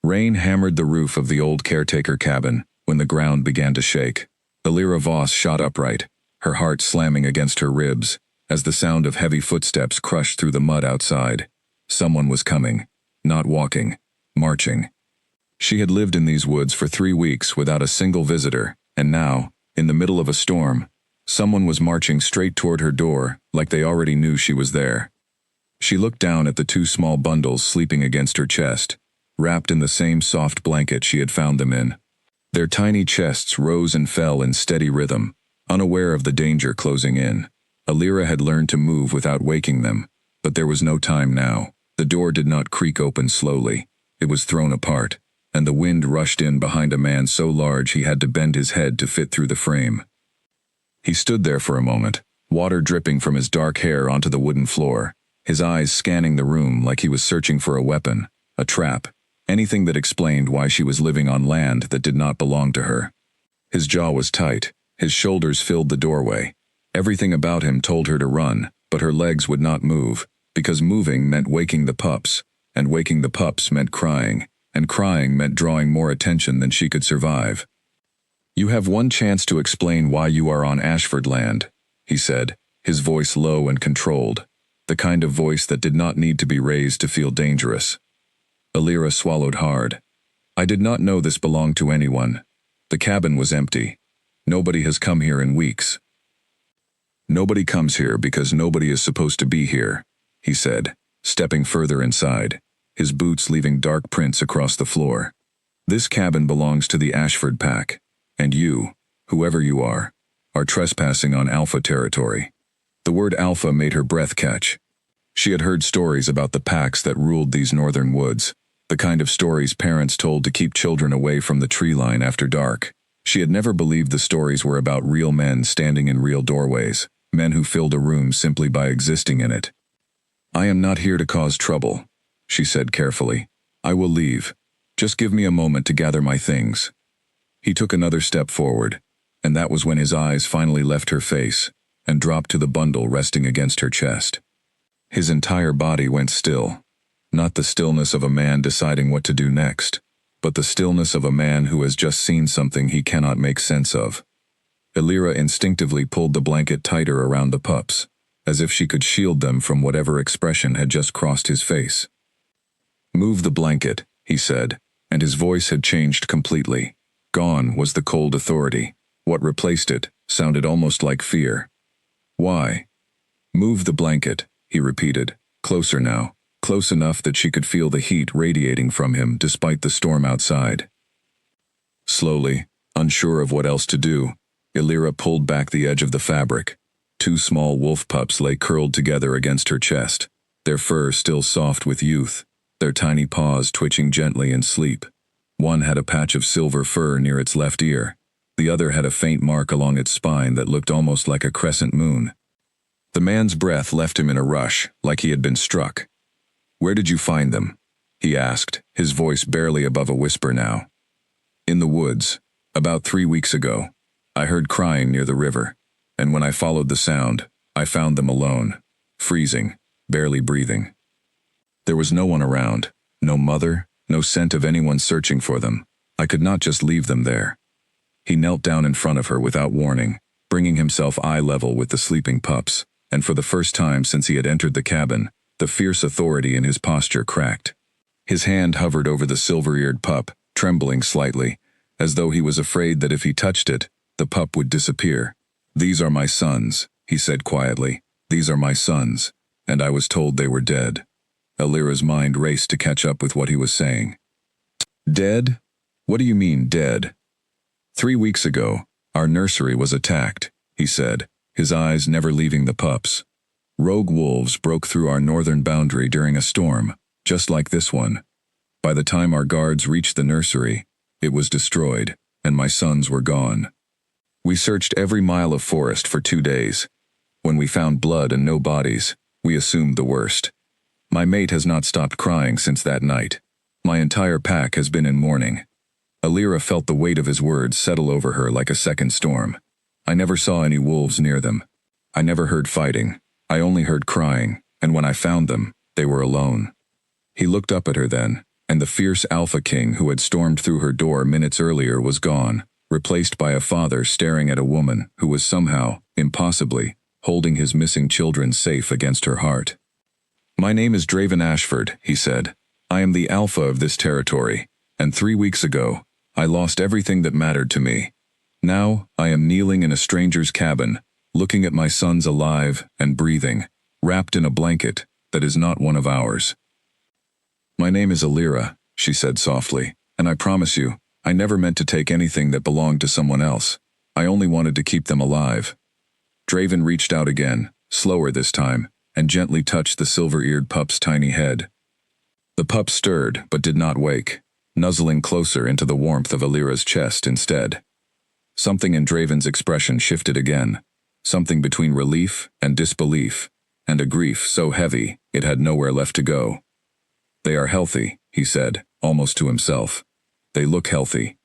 Rain hammered the roof of the old caretaker cabin when the ground began to shake. Elira Voss shot upright, her heart slamming against her ribs, as the sound of heavy footsteps crushed through the mud outside. Someone was coming, not walking, marching. She had lived in these woods for 3 weeks without a single visitor, and now, in the middle of a storm, someone was marching straight toward her door, like they already knew she was there. She looked down at the 2 small bundles sleeping against her chest, wrapped in the same soft blanket she had found them in. Their tiny chests rose and fell in steady rhythm, unaware of the danger closing in. Elira had learned to move without waking them, but there was no time now. The door did not creak open slowly. It was thrown apart, and the wind rushed in behind a man so large he had to bend his head to fit through the frame. He stood there for a moment, water dripping from his dark hair onto the wooden floor, his eyes scanning the room like he was searching for a weapon, a trap, anything that explained why she was living on land that did not belong to her. His jaw was tight, his shoulders filled the doorway. Everything about him told her to run, but her legs would not move, because moving meant waking the pups, and waking the pups meant crying, and crying meant drawing more attention than she could survive. "You have one chance to explain why you are on Ashford land," he said, his voice low and controlled, the kind of voice that did not need to be raised to feel dangerous. Elira swallowed hard. "I did not know this belonged to anyone. The cabin was empty. Nobody has come here in weeks." "Nobody comes here because nobody is supposed to be here," he said, stepping further inside, his boots leaving dark prints across the floor. "This cabin belongs to the Ashford pack, and you, whoever you are trespassing on Alpha territory." The word Alpha made her breath catch. She had heard stories about the packs that ruled these northern woods, the kind of stories parents told to keep children away from the tree line after dark. She had never believed the stories were about real men standing in real doorways, men who filled a room simply by existing in it. "I am not here to cause trouble," she said carefully. "I will leave. Just give me a moment to gather my things." He took another step forward, and that was when his eyes finally left her face and dropped to the bundle resting against her chest. His entire body went still, not the stillness of a man deciding what to do next, but the stillness of a man who has just seen something he cannot make sense of. Elira instinctively pulled the blanket tighter around the pups, as if she could shield them from whatever expression had just crossed his face. "Move the blanket," he said, and his voice had changed completely. Gone was the cold authority. What replaced it sounded almost like fear. "Why?" "Move the blanket," he repeated, closer now, close enough that she could feel the heat radiating from him despite the storm outside. Slowly, unsure of what else to do, Elira pulled back the edge of the fabric. 2 small wolf pups lay curled together against her chest, their fur still soft with youth, their tiny paws twitching gently in sleep. One had a patch of silver fur near its left ear. The other had a faint mark along its spine that looked almost like a crescent moon. The man's breath left him in a rush, like he had been struck. "Where did you find them?" he asked, his voice barely above a whisper now. "In the woods. About 3 weeks ago. I heard crying near the river, and when I followed the sound, I found them alone, freezing, barely breathing. There was no one around, no mother, no scent of anyone searching for them. I could not just leave them there." He knelt down in front of her without warning, bringing himself eye level with the sleeping pups, and for the first time since he had entered the cabin, the fierce authority in his posture cracked. His hand hovered over the silver-eared pup, trembling slightly, as though he was afraid that if he touched it, the pup would disappear. "These are my sons," he said quietly. "These are my sons, and I was told they were dead." Elira's mind raced to catch up with what he was saying. "Dead? What do you mean, dead?" "3 weeks ago, our nursery was attacked," he said, his eyes never leaving the pups. "Rogue wolves broke through our northern boundary during a storm, just like this one. By the time our guards reached the nursery, it was destroyed, and my sons were gone. We searched every mile of forest for 2 days. When we found blood and no bodies, we assumed the worst. My mate has not stopped crying since that night. My entire pack has been in mourning." Elira felt the weight of his words settle over her like a second storm. "I never saw any wolves near them. I never heard fighting. I only heard crying, and when I found them, they were alone." He looked up at her then, and the fierce alpha king who had stormed through her door minutes earlier was gone, replaced by a father staring at a woman who was somehow, impossibly, holding his missing children safe against her heart. "My name is Draven Ashford," he said. "I am the alpha of this territory, and 3 weeks ago, I lost everything that mattered to me. Now, I am kneeling in a stranger's cabin, looking at my sons alive and breathing, wrapped in a blanket that is not one of ours." "My name is Alira," she said softly, "and I promise you, I never meant to take anything that belonged to someone else. I only wanted to keep them alive." Draven reached out again, slower this time, and gently touched the silver-eared pup's tiny head. The pup stirred but did not wake, nuzzling closer into the warmth of Alira's chest instead. Something in Draven's expression shifted again, something between relief and disbelief, and a grief so heavy it had nowhere left to go. "They are healthy," he said, almost to himself. "They look healthy."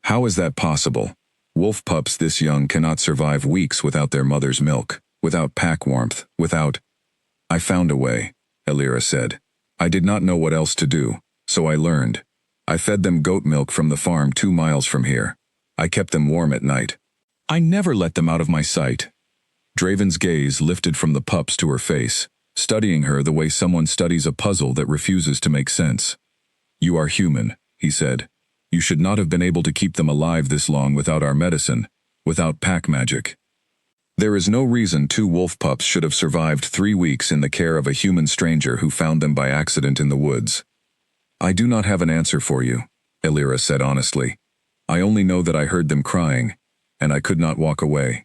"How is that possible? Wolf pups this young cannot survive weeks without their mother's milk, without pack warmth, without—" "I found a way," Alira said. "I did not know what else to do, so I learned. I fed them goat milk from the farm 2 miles from here. I kept them warm at night. I never let them out of my sight." Draven's gaze lifted from the pups to her face, studying her the way someone studies a puzzle that refuses to make sense. "You are human," he said. "You should not have been able to keep them alive this long without our medicine, without pack magic. There is no reason 2 wolf pups should have survived 3 weeks in the care of a human stranger who found them by accident in the woods." "I do not have an answer for you," Alira said honestly. "I only know that I heard them crying, and I could not walk away."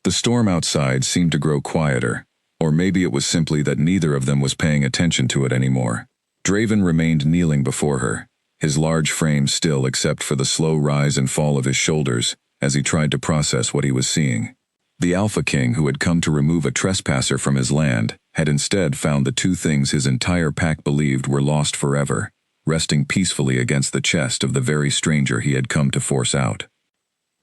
The storm outside seemed to grow quieter, or maybe it was simply that neither of them was paying attention to it anymore. Draven remained kneeling before her, his large frame still except for the slow rise and fall of his shoulders as he tried to process what he was seeing. The Alpha King who had come to remove a trespasser from his land had instead found the 2 things his entire pack believed were lost forever, resting peacefully against the chest of the very stranger he had come to force out.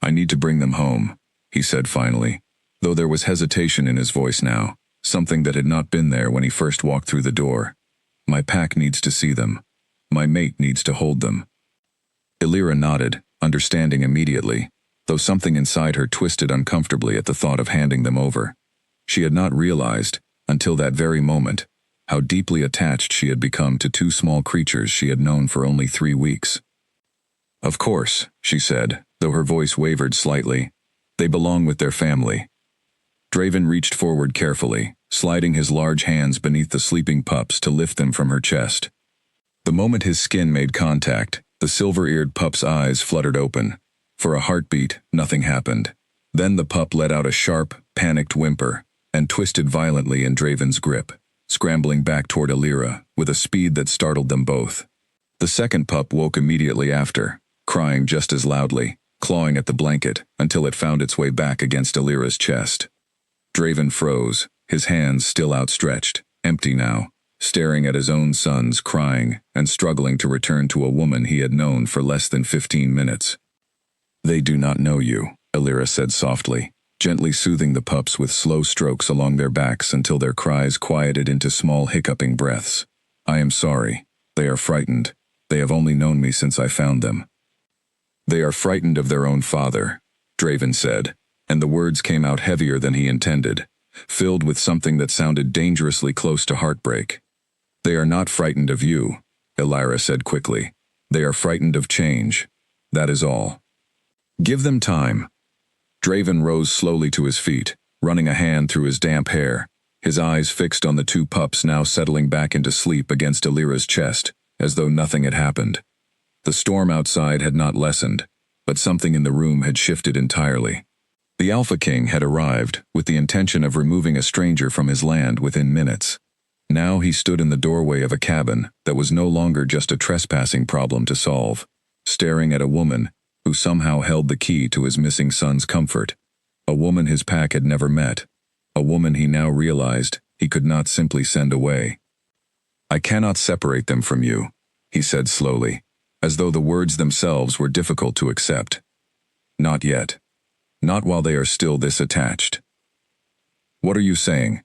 "I need to bring them home," he said finally, though there was hesitation in his voice now, something that had not been there when he first walked through the door. "My pack needs to see them. My mate needs to hold them." Alira nodded, understanding immediately, though something inside her twisted uncomfortably at the thought of handing them over. She had not realized, until that very moment, how deeply attached she had become to 2 small creatures she had known for only 3 weeks. "Of course," she said, though her voice wavered slightly. "They belong with their family." Draven reached forward carefully, sliding his large hands beneath the sleeping pups to lift them from her chest. The moment his skin made contact, the silver-eared pup's eyes fluttered open. For a heartbeat, nothing happened. Then the pup let out a sharp, panicked whimper, and twisted violently in Draven's grip, scrambling back toward Alira with a speed that startled them both. The second pup woke immediately after, crying just as loudly, clawing at the blanket until it found its way back against Alira's chest. Draven froze, his hands still outstretched, empty now, staring at his own sons crying and struggling to return to a woman he had known for less than 15 minutes. "They do not know you," Alira said softly, gently soothing the pups with slow strokes along their backs until their cries quieted into small hiccuping breaths. "I am sorry. They are frightened. They have only known me since I found them." "They are frightened of their own father," Draven said, and the words came out heavier than he intended, filled with something that sounded dangerously close to heartbreak. "They are not frightened of you," Alira said quickly. "They are frightened of change. That is all. Give them time." Draven rose slowly to his feet, running a hand through his damp hair, his eyes fixed on the 2 pups now settling back into sleep against Alira's chest, as though nothing had happened. The storm outside had not lessened, but something in the room had shifted entirely. The Alpha King had arrived with the intention of removing a stranger from his land within minutes. Now he stood in the doorway of a cabin that was no longer just a trespassing problem to solve, staring at a woman who somehow held the key to his missing son's comfort, a woman his pack had never met, a woman he now realized he could not simply send away. "I cannot separate them from you," he said slowly, as though the words themselves were difficult to accept. "Not yet. Not while they are still this attached." "What are you saying?"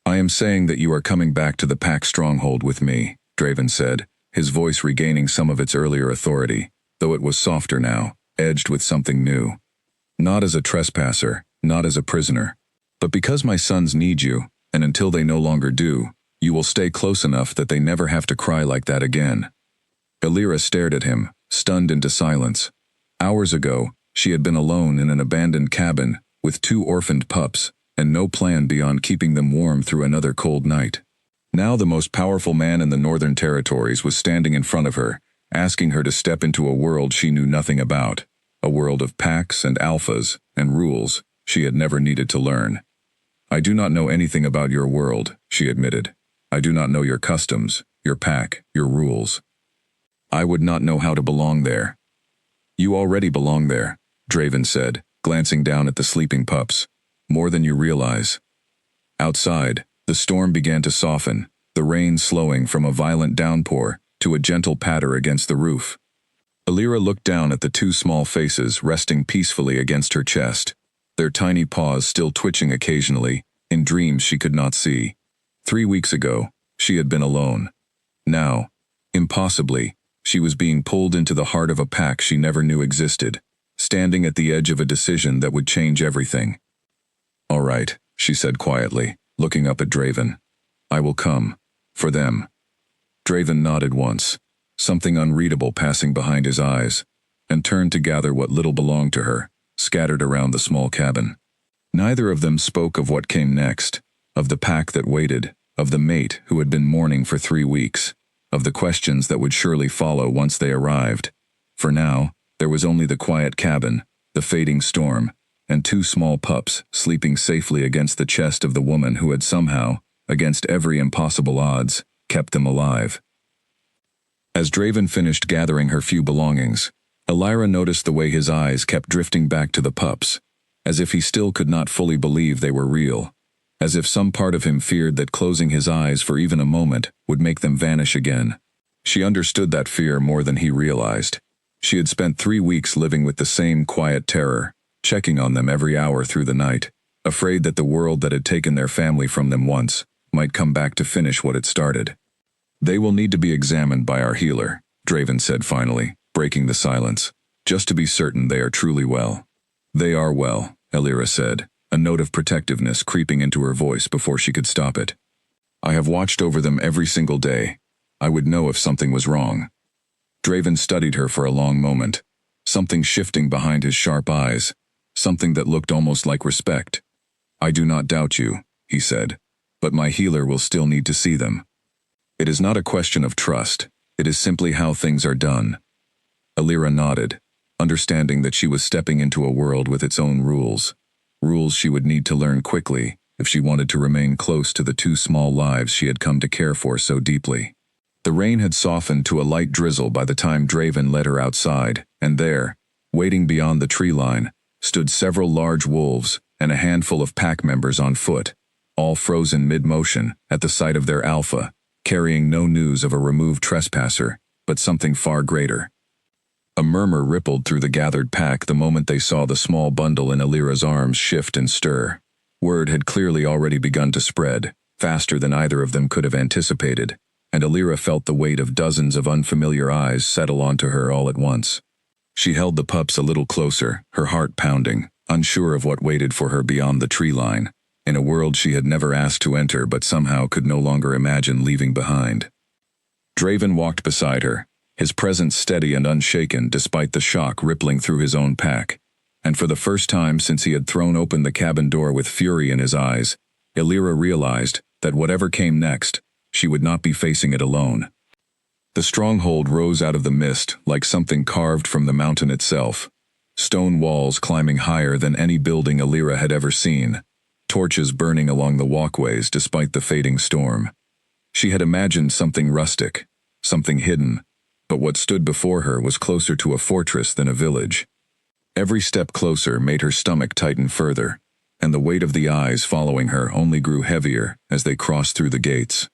"I am saying that you are coming back to the pack stronghold with me," Draven said, his voice regaining some of its earlier authority, though it was softer now, edged with something new. Not as a trespasser, not as a prisoner, but because my sons need you, and until they no longer do, you will stay close enough that they never have to cry like that again. Illyra stared at him, stunned into silence. Hours ago, she had been alone in an abandoned cabin, with 2 orphaned pups, and no plan beyond keeping them warm through another cold night. Now the most powerful man in the Northern Territories was standing in front of her, asking her to step into a world she knew nothing about, a world of packs and alphas and rules she had never needed to learn. I do not know anything about your world, she admitted. I do not know your customs, your pack, your rules. I would not know how to belong there. You already belong there, Draven said, glancing down at the sleeping pups. More than you realize. Outside, the storm began to soften, the rain slowing from a violent downpour to a gentle patter against the roof. Illyra looked down at the 2 small faces resting peacefully against her chest, their tiny paws still twitching occasionally, in dreams she could not see. 3 weeks ago, she had been alone. Now, impossibly, she was being pulled into the heart of a pack she never knew existed, standing at the edge of a decision that would change everything. All right, she said quietly, looking up at Draven. I will come. For them. Draven nodded once, something unreadable passing behind his eyes, and turned to gather what little belonged to her, scattered around the small cabin. Neither of them spoke of what came next, of the pack that waited, of the mate who had been mourning for 3 weeks, of the questions that would surely follow once they arrived. For now, there was only the quiet cabin, the fading storm, and 2 small pups sleeping safely against the chest of the woman who had somehow, against every impossible odds, kept them alive. As Draven finished gathering her few belongings, Illyra noticed the way his eyes kept drifting back to the pups, as if he still could not fully believe they were real, as if some part of him feared that closing his eyes for even a moment would make them vanish again. She understood that fear more than he realized. She had spent 3 weeks living with the same quiet terror, checking on them every hour through the night, afraid that the world that had taken their family from them once might come back to finish what it started. They will need to be examined by our healer, Draven said finally, breaking the silence, just to be certain they are truly well. They are well, Illyra said, a note of protectiveness creeping into her voice before she could stop it. I have watched over them every single day. I would know if something was wrong. Draven studied her for a long moment, something shifting behind his sharp eyes, something that looked almost like respect. I do not doubt you, he said, but my healer will still need to see them. It is not a question of trust, it is simply how things are done. Illyra nodded, understanding that she was stepping into a world with its own rules, rules she would need to learn quickly if she wanted to remain close to the 2 small lives she had come to care for so deeply. The rain had softened to a light drizzle by the time Draven led her outside, and there, waiting beyond the tree line, stood several large wolves and a handful of pack members on foot, all frozen mid-motion at the sight of their alpha, carrying no news of a removed trespasser, but something far greater. A murmur rippled through the gathered pack the moment they saw the small bundle in Illyra's arms shift and stir. Word had clearly already begun to spread, faster than either of them could have anticipated, and Illyra felt the weight of dozens of unfamiliar eyes settle onto her all at once. She held the pups a little closer, her heart pounding, unsure of what waited for her beyond the tree line, in a world she had never asked to enter but somehow could no longer imagine leaving behind. Draven walked beside her, his presence steady and unshaken despite the shock rippling through his own pack, and for the first time since he had thrown open the cabin door with fury in his eyes, Illyra realized that whatever came next, she would not be facing it alone. The stronghold rose out of the mist like something carved from the mountain itself, stone walls climbing higher than any building Illyra had ever seen, torches burning along the walkways despite the fading storm. She had imagined something rustic, something hidden, but what stood before her was closer to a fortress than a village. Every step closer made her stomach tighten further, and the weight of the eyes following her only grew heavier as they crossed through the gates.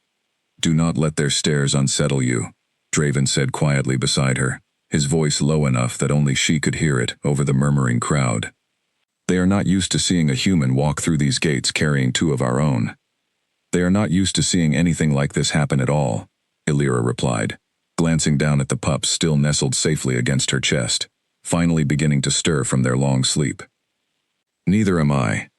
Do not let their stares unsettle you, Draven said quietly beside her, his voice low enough that only she could hear it over the murmuring crowd. They are not used to seeing a human walk through these gates carrying 2 of our own. They are not used to seeing anything like this happen at all, Elira replied, glancing down at the pups still nestled safely against her chest, finally beginning to stir from their long sleep. Neither am I.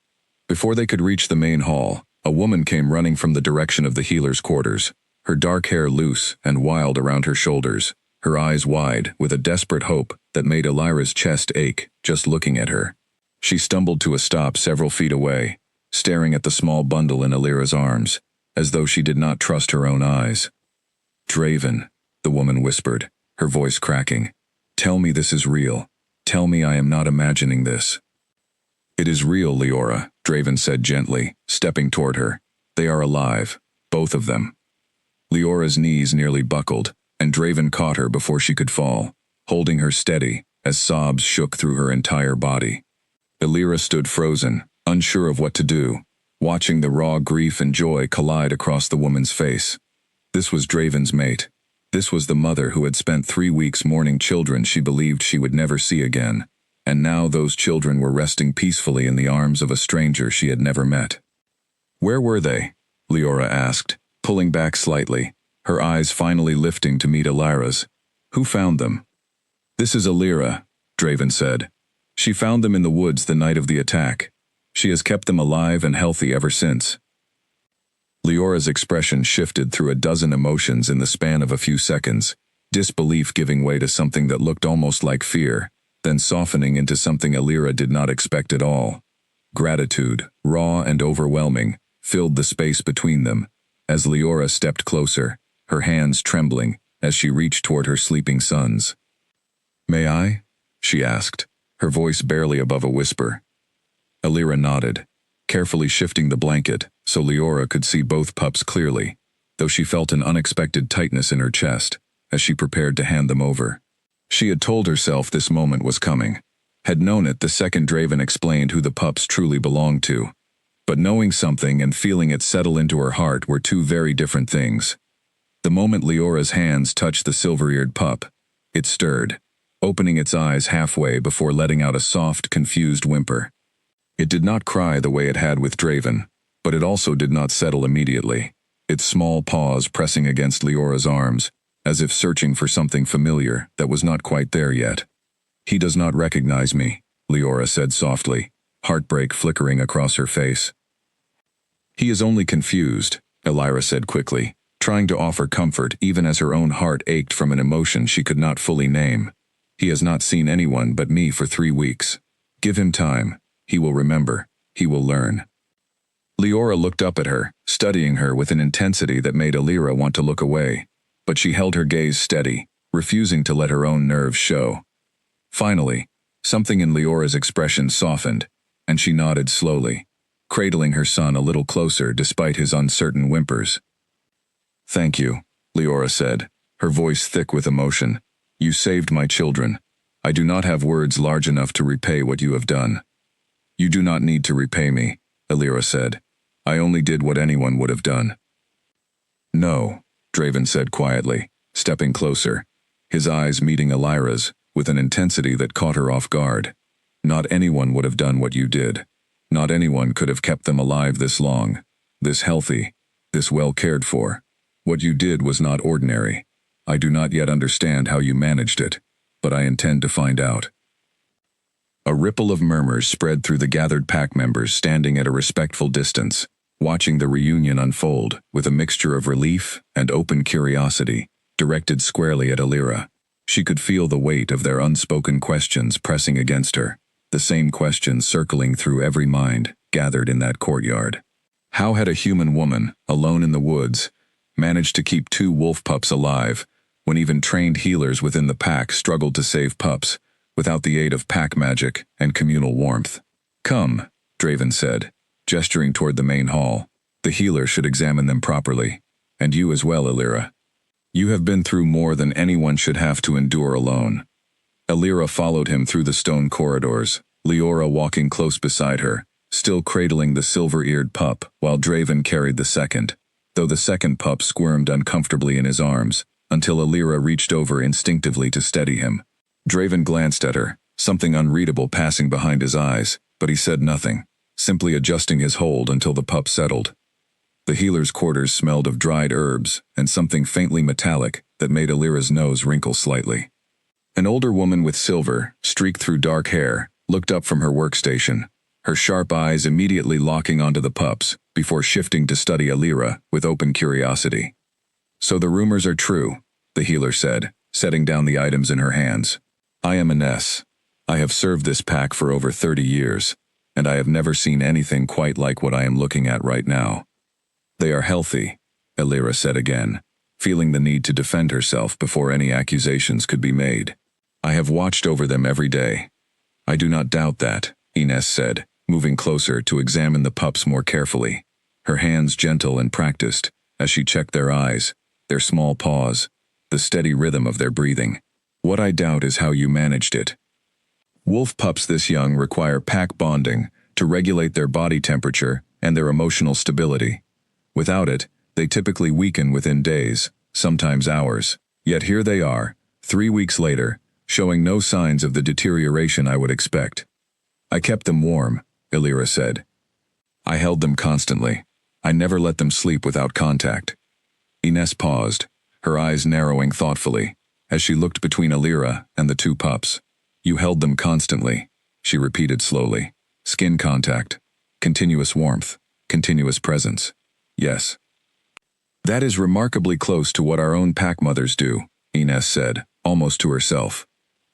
Before they could reach the main hall, a woman came running from the direction of the healer's quarters, her dark hair loose and wild around her shoulders, her eyes wide with a desperate hope that made Elira's chest ache just looking at her. She stumbled to a stop several feet away, staring at the small bundle in Elira's arms, as though she did not trust her own eyes. "Draven," the woman whispered, her voice cracking. "Tell me this is real. Tell me I am not imagining this." "It is real, Leora," Draven said gently, stepping toward her. "They are alive, both of them." Leora's knees nearly buckled, and Draven caught her before she could fall, holding her steady as sobs shook through her entire body. Elira stood frozen, unsure of what to do, watching the raw grief and joy collide across the woman's face. This was Draven's mate. This was the mother who had spent 3 weeks mourning children she believed she would never see again, and now those children were resting peacefully in the arms of a stranger she had never met. "Where were they?" Leora asked, pulling back slightly, her eyes finally lifting to meet Elira's. "Who found them?" "This is Elira," Draven said. "She found them in the woods the night of the attack. She has kept them alive and healthy ever since." Leora's expression shifted through a dozen emotions in the span of a few seconds, disbelief giving way to something that looked almost like fear, then softening into something Elira did not expect at all. Gratitude, raw and overwhelming, filled the space between them, as Leora stepped closer, her hands trembling as she reached toward her sleeping sons. "May I?" she asked, her voice barely above a whisper. Elira nodded, carefully shifting the blanket so Leora could see both pups clearly, though she felt an unexpected tightness in her chest as she prepared to hand them over. She had told herself this moment was coming, had known it the second Draven explained who the pups truly belonged to, but knowing something and feeling it settle into her heart were two very different things. The moment Leora's hands touched the silver-eared pup, it stirred, opening its eyes halfway before letting out a soft, confused whimper. It did not cry the way it had with Draven, but it also did not settle immediately, its small paws pressing against Leora's arms, as if searching for something familiar that was not quite there yet. "He does not recognize me," Leora said softly, heartbreak flickering across her face. "He is only confused," Elira said quickly, trying to offer comfort even as her own heart ached from an emotion she could not fully name. "He has not seen anyone but me for 3 weeks. Give him time. He will remember. He will learn." Leora looked up at her, studying her with an intensity that made Elira want to look away, but she held her gaze steady, refusing to let her own nerves show. Finally, something in Leora's expression softened, and she nodded slowly, cradling her son a little closer despite his uncertain whimpers. "Thank you," Leora said, her voice thick with emotion. "You saved my children. I do not have words large enough to repay what you have done." "You do not need to repay me," Elira said. "I only did what anyone would have done." "No," Draven said quietly, stepping closer, his eyes meeting Elira's with an intensity that caught her off guard. "Not anyone would have done what you did. Not anyone could have kept them alive this long, this healthy, this well cared for. What you did was not ordinary. I do not yet understand how you managed it, but I intend to find out." A ripple of murmurs spread through the gathered pack members standing at a respectful distance, watching the reunion unfold with a mixture of relief and open curiosity, directed squarely at Elira. She could feel the weight of their unspoken questions pressing against her, the same questions circling through every mind gathered in that courtyard. How had a human woman, alone in the woods, managed to keep 2 wolf pups alive, when even trained healers within the pack struggled to save pups, without the aid of pack magic and communal warmth? "Come," Draven said, gesturing toward the main hall. "The healer should examine them properly, and you as well, Elira. You have been through more than anyone should have to endure alone." Elira followed him through the stone corridors, Leora walking close beside her, still cradling the silver-eared pup while Draven carried the second, though the second pup squirmed uncomfortably in his arms, until Elira reached over instinctively to steady him. Draven glanced at her, something unreadable passing behind his eyes, but he said nothing, simply adjusting his hold until the pup settled. The healer's quarters smelled of dried herbs and something faintly metallic that made Alira's nose wrinkle slightly. An older woman with silver, streaked through dark hair, looked up from her workstation, her sharp eyes immediately locking onto the pups before shifting to study Alira with open curiosity. "So the rumors are true," the healer said, setting down the items in her hands. "I am Ines. I have served this pack for over 30 years, and I have never seen anything quite like what I am looking at right now." "They are healthy," Alira said again, feeling the need to defend herself before any accusations could be made. "I have watched over them every day." "I do not doubt that," Ines said, moving closer to examine the pups more carefully, her hands gentle and practiced as she checked their eyes, their small paws, the steady rhythm of their breathing. "What I doubt is how you managed it. Wolf pups this young require pack bonding to regulate their body temperature and their emotional stability. Without it, they typically weaken within days, sometimes hours. Yet here they are, 3 weeks later, showing no signs of the deterioration I would expect." "I kept them warm," Alira said. "I held them constantly. I never let them sleep without contact." Ines paused, her eyes narrowing thoughtfully, as she looked between Alira and the 2 pups. "You held them constantly," she repeated slowly. "Skin contact, continuous warmth, continuous presence. Yes." "That is remarkably close to what our own pack mothers do," Ines said, almost to herself.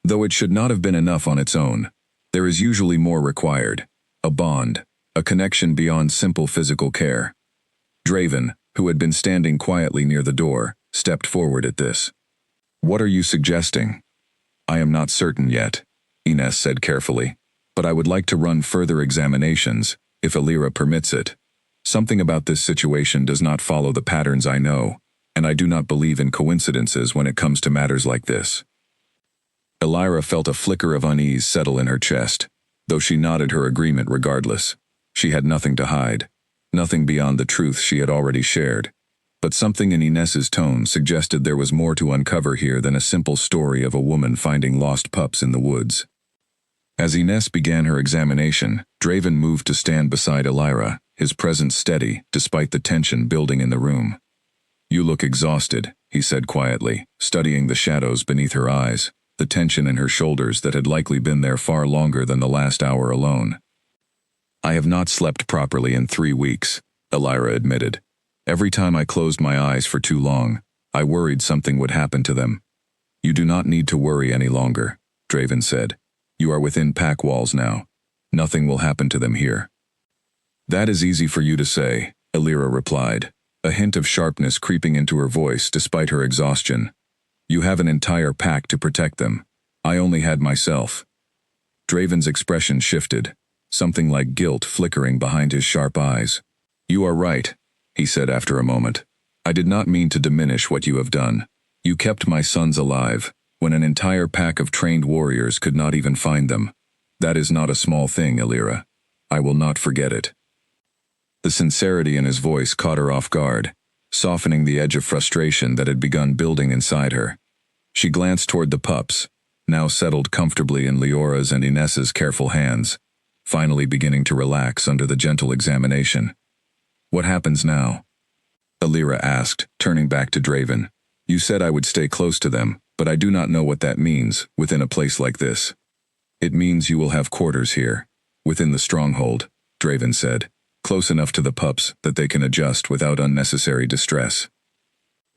"Though it should not have been enough on its own. There is usually more required. A bond, a connection beyond simple physical care." Draven, who had been standing quietly near the door, stepped forward at this. "What are you suggesting?" "I am not certain yet," Ines said carefully, "but I would like to run further examinations, if Alira permits it. Something about this situation does not follow the patterns I know, and I do not believe in coincidences when it comes to matters like this." Alira felt a flicker of unease settle in her chest, though she nodded her agreement regardless. She had nothing to hide, nothing beyond the truth she had already shared. But something in Ines's tone suggested there was more to uncover here than a simple story of a woman finding lost pups in the woods. As Ines began her examination, Draven moved to stand beside Alira, his presence steady despite the tension building in the room. "You look exhausted," he said quietly, studying the shadows beneath her eyes, the tension in her shoulders that had likely been there far longer than the last hour alone. "I have not slept properly in 3 weeks," Alira admitted. "Every time I closed my eyes for too long, I worried something would happen to them." "You do not need to worry any longer," Draven said. "You are within pack walls now. Nothing will happen to them here." "That is easy for you to say," Alira replied, a hint of sharpness creeping into her voice despite her exhaustion. "You have an entire pack to protect them. I only had myself." Draven's expression shifted, something like guilt flickering behind his sharp eyes. "You are right," he said after a moment. "I did not mean to diminish what you have done. You kept my sons alive, when an entire pack of trained warriors could not even find them. That is not a small thing, Alira. I will not forget it." The sincerity in his voice caught her off guard, softening the edge of frustration that had begun building inside her. She glanced toward the pups, now settled comfortably in Leora's and Ines's careful hands, finally beginning to relax under the gentle examination. "What happens now?" Alira asked, turning back to Draven. "You said I would stay close to them, but I do not know what that means within a place like this." "It means you will have quarters here, within the stronghold," Draven said, "close enough to the pups that they can adjust without unnecessary distress.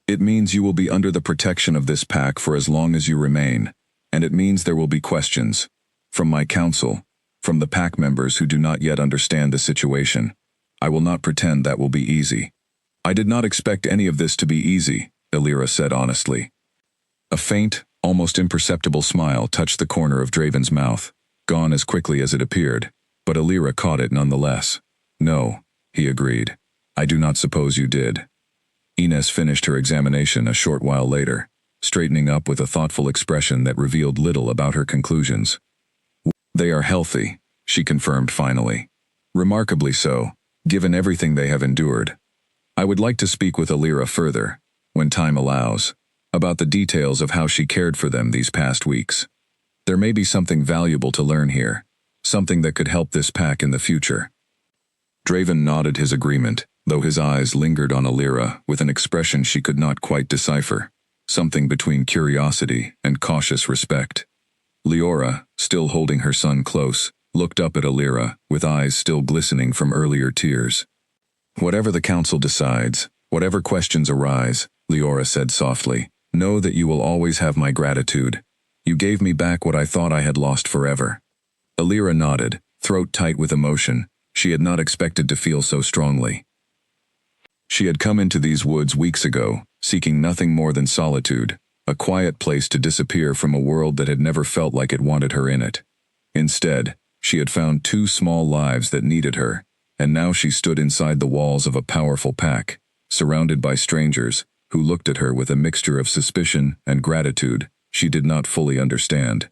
It means you will be under the protection of this pack for as long as you remain, and it means there will be questions. From my council, from the pack members who do not yet understand the situation. I will not pretend that will be easy." "I did not expect any of this to be easy," Alira said honestly. A faint, almost imperceptible smile touched the corner of Draven's mouth, gone as quickly as it appeared, but Alira caught it nonetheless. "No," he agreed. "I do not suppose you did." Ines finished her examination a short while later, straightening up with a thoughtful expression that revealed little about her conclusions. "They are healthy," she confirmed finally. "Remarkably so, given everything they have endured. I would like to speak with Alira further, when time allows, about the details of how she cared for them these past weeks. There may be something valuable to learn here, something that could help this pack in the future." Draven nodded his agreement, though his eyes lingered on Alira with an expression she could not quite decipher, something between curiosity and cautious respect. Leora, still holding her son close, looked up at Alira with eyes still glistening from earlier tears. "Whatever the council decides, whatever questions arise," Leora said softly, "know that you will always have my gratitude. You gave me back what I thought I had lost forever." Alira nodded, throat tight with emotion. She had not expected to feel so strongly. She had come into these woods weeks ago, seeking nothing more than solitude, a quiet place to disappear from a world that had never felt like it wanted her in it. Instead, she had found two small lives that needed her, and now she stood inside the walls of a powerful pack, surrounded by strangers, who looked at her with a mixture of suspicion and gratitude she did not fully understand.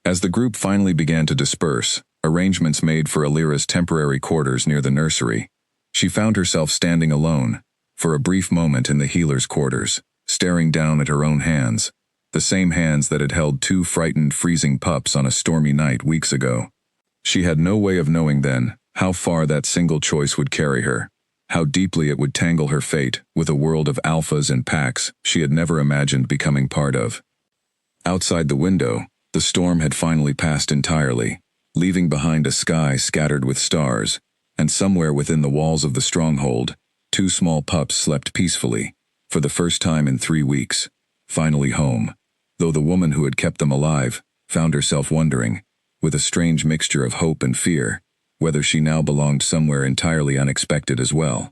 As the group finally began to disperse, arrangements made for Alira's temporary quarters near the nursery, she found herself standing alone, for a brief moment in the healer's quarters, staring down at her own hands, the same hands that had held two frightened, freezing pups on a stormy night weeks ago. She had no way of knowing then how far that single choice would carry her, how deeply it would tangle her fate with a world of alphas and packs she had never imagined becoming part of. Outside the window, the storm had finally passed entirely, leaving behind a sky scattered with stars, and somewhere within the walls of the stronghold, two small pups slept peacefully, for the first time in 3 weeks, finally home, though the woman who had kept them alive found herself wondering, with a strange mixture of hope and fear, whether she now belonged somewhere entirely unexpected as well.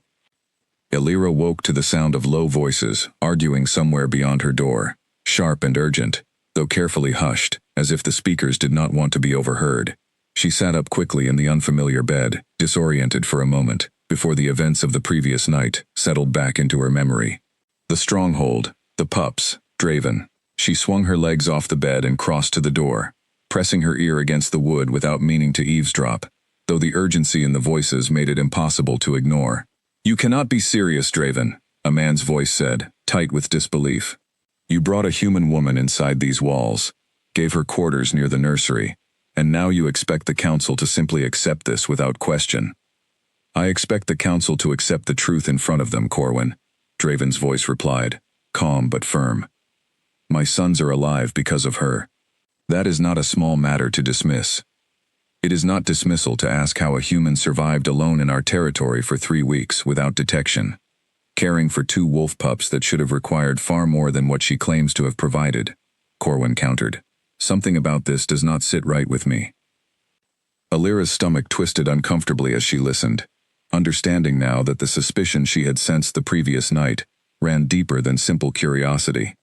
Alira woke to the sound of low voices arguing somewhere beyond her door, sharp and urgent, though carefully hushed, as if the speakers did not want to be overheard. She sat up quickly in the unfamiliar bed, disoriented for a moment, before the events of the previous night settled back into her memory. The stronghold, the pups, Draven. She swung her legs off the bed and crossed to the door, pressing her ear against the wood without meaning to eavesdrop, though the urgency in the voices made it impossible to ignore. "You cannot be serious, Draven," a man's voice said, tight with disbelief. "You brought a human woman inside these walls, gave her quarters near the nursery, and now you expect the council to simply accept this without question." "I expect the council to accept the truth in front of them, Corwin," Draven's voice replied, calm but firm. "My sons are alive because of her. That is not a small matter to dismiss. It is not dismissal to ask how a human survived alone in our territory for 3 weeks without detection, caring for 2 wolf pups that should have required far more than what she claims to have provided," Corwin countered. "Something about this does not sit right with me." Alira's stomach twisted uncomfortably as she listened, understanding now that the suspicion she had sensed the previous night ran deeper than simple curiosity.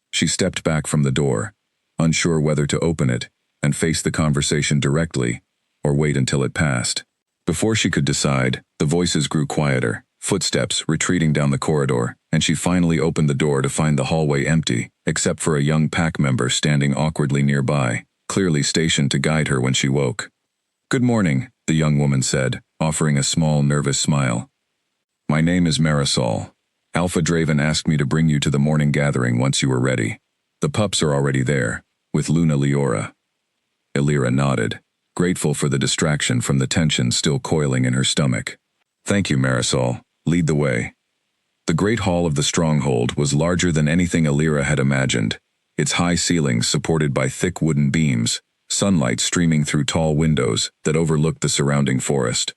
She stepped back from the door, unsure whether to open it and face the conversation directly or wait until it passed. Before she could decide, the voices grew quieter, footsteps retreating down the corridor, and she finally opened the door to find the hallway empty, except for a young pack member standing awkwardly nearby, clearly stationed to guide her when she woke. "Good morning," the young woman said, offering a small, nervous smile. "My name is Marisol. Alpha Draven asked me to bring you to the morning gathering once you were ready. The pups are already there, with Luna Leora." Alira nodded, grateful for the distraction from the tension still coiling in her stomach. "Thank you, Marisol. Lead the way." The great hall of the stronghold was larger than anything Alira had imagined, its high ceilings supported by thick wooden beams, sunlight streaming through tall windows that overlooked the surrounding forest.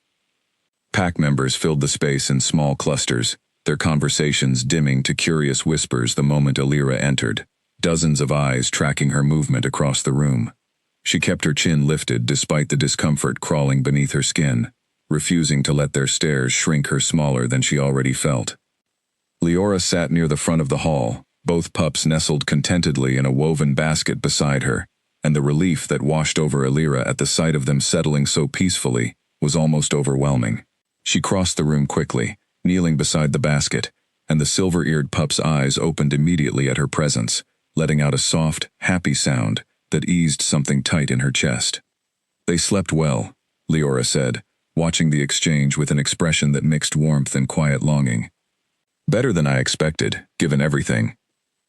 Pack members filled the space in small clusters, their conversations dimming to curious whispers the moment Alira entered, dozens of eyes tracking her movement across the room. She kept her chin lifted despite the discomfort crawling beneath her skin, refusing to let their stares shrink her smaller than she already felt. Leora sat near the front of the hall, both pups nestled contentedly in a woven basket beside her, and the relief that washed over Alira at the sight of them settling so peacefully was almost overwhelming. She crossed the room quickly, kneeling beside the basket, and the silver-eared pup's eyes opened immediately at her presence, letting out a soft, happy sound that eased something tight in her chest. "They slept well," Leora said, watching the exchange with an expression that mixed warmth and quiet longing. "Better than I expected, given everything."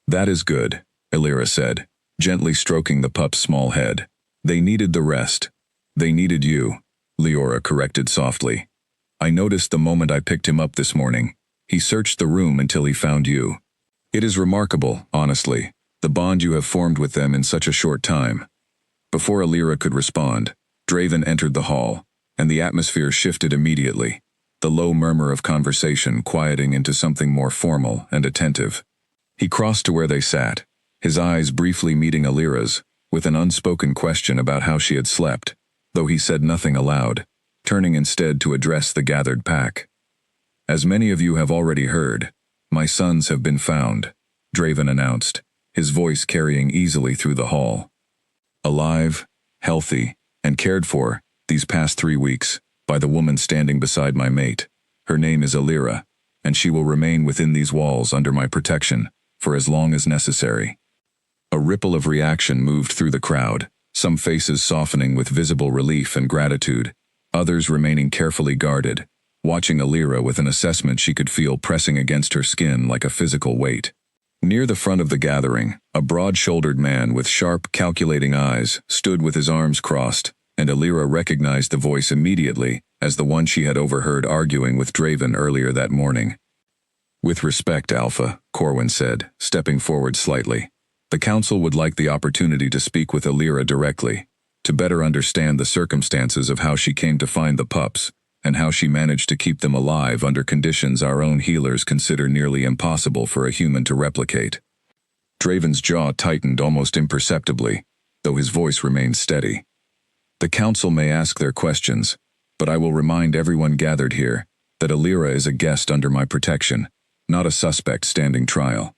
"That is good," Alira said, gently stroking the pup's small head. "They needed the rest." "They needed you," Leora corrected softly. I noticed the moment I picked him up this morning. He searched the room until he found you. It is remarkable, honestly, the bond you have formed with them in such a short time." Before Alira could respond, Draven entered the hall, and the atmosphere shifted immediately, the low murmur of conversation quieting into something more formal and attentive. He crossed to where they sat, his eyes briefly meeting Alira's, with an unspoken question about how she had slept, though he said nothing aloud, turning instead to address the gathered pack. "As many of you have already heard, my sons have been found," Draven announced, his voice carrying easily through the hall. "Alive, healthy, and cared for, these past 3 weeks, by the woman standing beside my mate. Her name is Alira, and she will remain within these walls under my protection, for as long as necessary." A ripple of reaction moved through the crowd, some faces softening with visible relief and gratitude, others remaining carefully guarded, watching Alira with an assessment she could feel pressing against her skin like a physical weight. Near the front of the gathering, a broad-shouldered man with sharp, calculating eyes stood with his arms crossed, and Alira recognized the voice immediately as the one she had overheard arguing with Draven earlier that morning. "With respect, Alpha," Corwin said, stepping forward slightly. "The Council would like the opportunity to speak with Alira directly, to better understand the circumstances of how she came to find the pups, and how she managed to keep them alive under conditions our own healers consider nearly impossible for a human to replicate." Draven's jaw tightened almost imperceptibly, though his voice remained steady. "The Council may ask their questions, but I will remind everyone gathered here that Alira is a guest under my protection, not a suspect standing trial."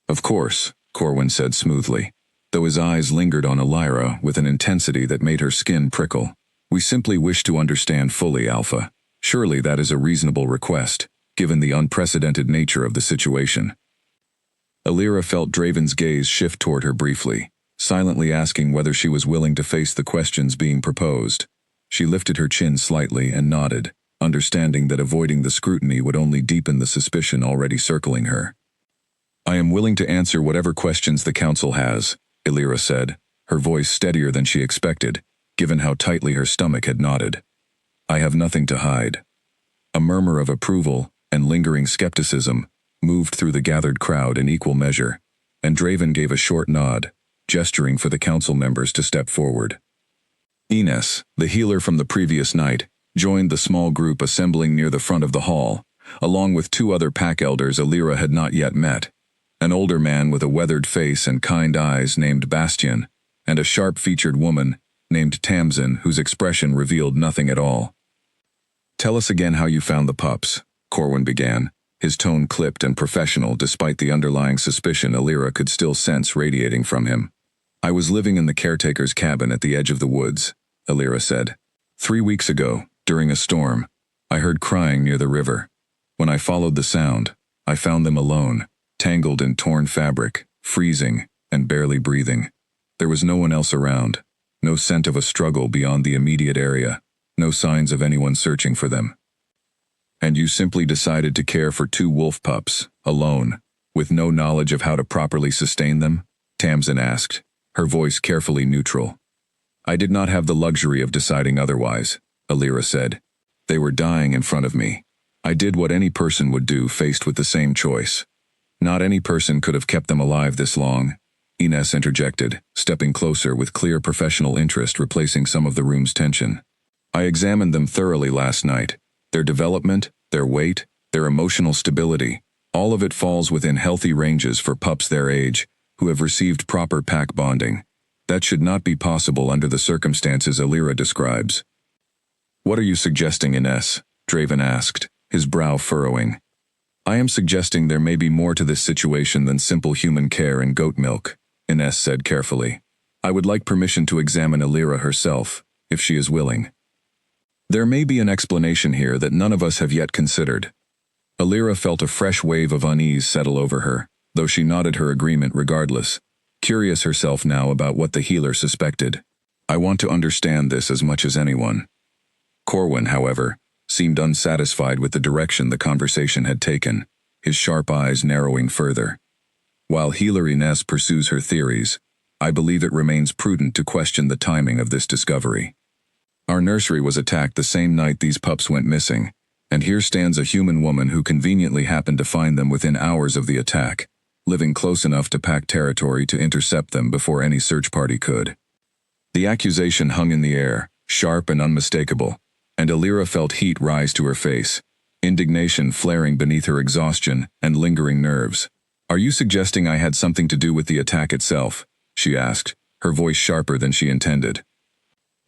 "Of course," Corwin said smoothly, though his eyes lingered on Alira with an intensity that made her skin prickle. "We simply wish to understand fully, Alpha. Surely that is a reasonable request, given the unprecedented nature of the situation." Alira felt Draven's gaze shift toward her briefly, silently asking whether she was willing to face the questions being proposed. She lifted her chin slightly and nodded, understanding that avoiding the scrutiny would only deepen the suspicion already circling her. "I am willing to answer whatever questions the Council has," Alira said, her voice steadier than she expected, given how tightly her stomach had knotted. "I have nothing to hide." A murmur of approval and lingering skepticism moved through the gathered crowd in equal measure, and Draven gave a short nod, gesturing for the council members to step forward. Ines, the healer from the previous night, joined the small group assembling near the front of the hall, along with 2 other pack elders Alira had not yet met, an older man with a weathered face and kind eyes named Bastian, and a sharp-featured woman named Tamsin whose expression revealed nothing at all. "Tell us again how you found the pups," Corwin began, his tone clipped and professional despite the underlying suspicion Alira could still sense radiating from him. "I was living in the caretaker's cabin at the edge of the woods," Alira said. 3 weeks ago, during a storm, I heard crying near the river. When I followed the sound, I found them alone, tangled in torn fabric, freezing, and barely breathing. There was no one else around, no scent of a struggle beyond the immediate area, no signs of anyone searching for them. "And you simply decided to care for 2 wolf pups, alone, with no knowledge of how to properly sustain them?" Tamsin asked, her voice carefully neutral. "I did not have the luxury of deciding otherwise," Alira said. "They were dying in front of me. I did what any person would do faced with the same choice. Not any person could have kept them alive this long," Ines interjected, stepping closer with clear professional interest replacing some of the room's tension. "I examined them thoroughly last night. Their development, their weight, their emotional stability, all of it falls within healthy ranges for pups their age, who have received proper pack bonding. That should not be possible under the circumstances Alira describes." "What are you suggesting, Ines?" Draven asked, his brow furrowing. "I am suggesting there may be more to this situation than simple human care and goat milk," Ines said carefully. "I would like permission to examine Alira herself, if she is willing. There may be an explanation here that none of us have yet considered." Alira felt a fresh wave of unease settle over her, though she nodded her agreement regardless, curious herself now about what the healer suspected. "I want to understand this as much as anyone." Corwin, however, seemed unsatisfied with the direction the conversation had taken, his sharp eyes narrowing further. "While healer Ines pursues her theories, I believe it remains prudent to question the timing of this discovery." Our nursery was attacked the same night these pups went missing, and here stands a human woman who conveniently happened to find them within hours of the attack, living close enough to pack territory to intercept them before any search party could. The accusation hung in the air, sharp and unmistakable, and Alira felt heat rise to her face, indignation flaring beneath her exhaustion and lingering nerves. "Are you suggesting I had something to do with the attack itself?" she asked, her voice sharper than she intended.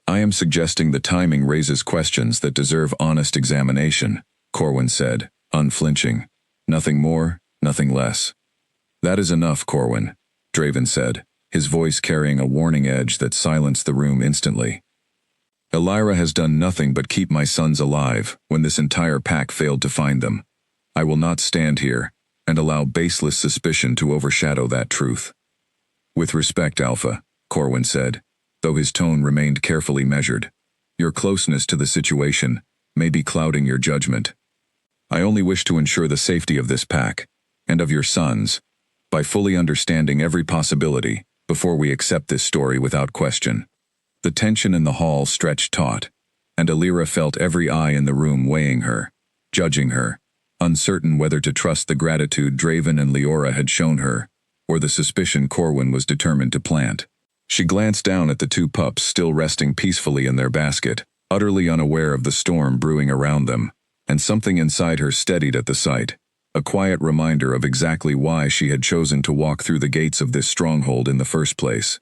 "I am suggesting the timing raises questions that deserve honest examination," Corwin said, unflinching. "Nothing more, nothing less." "That is enough, Corwin," Draven said, his voice carrying a warning edge that silenced the room instantly. "Alira has done nothing but keep my sons alive when this entire pack failed to find them. I will not stand here and allow baseless suspicion to overshadow that truth." "With respect, Alpha," Corwin said, though his tone remained carefully measured. "Your closeness to the situation may be clouding your judgment. I only wish to ensure the safety of this pack, and of your sons, by fully understanding every possibility before we accept this story without question." The tension in the hall stretched taut, and Alira felt every eye in the room weighing her, judging her, uncertain whether to trust the gratitude Draven and Leora had shown her, or the suspicion Corwin was determined to plant. She glanced down at the two pups still resting peacefully in their basket, utterly unaware of the storm brewing around them, and something inside her steadied at the sight, a quiet reminder of exactly why she had chosen to walk through the gates of this stronghold in the first place.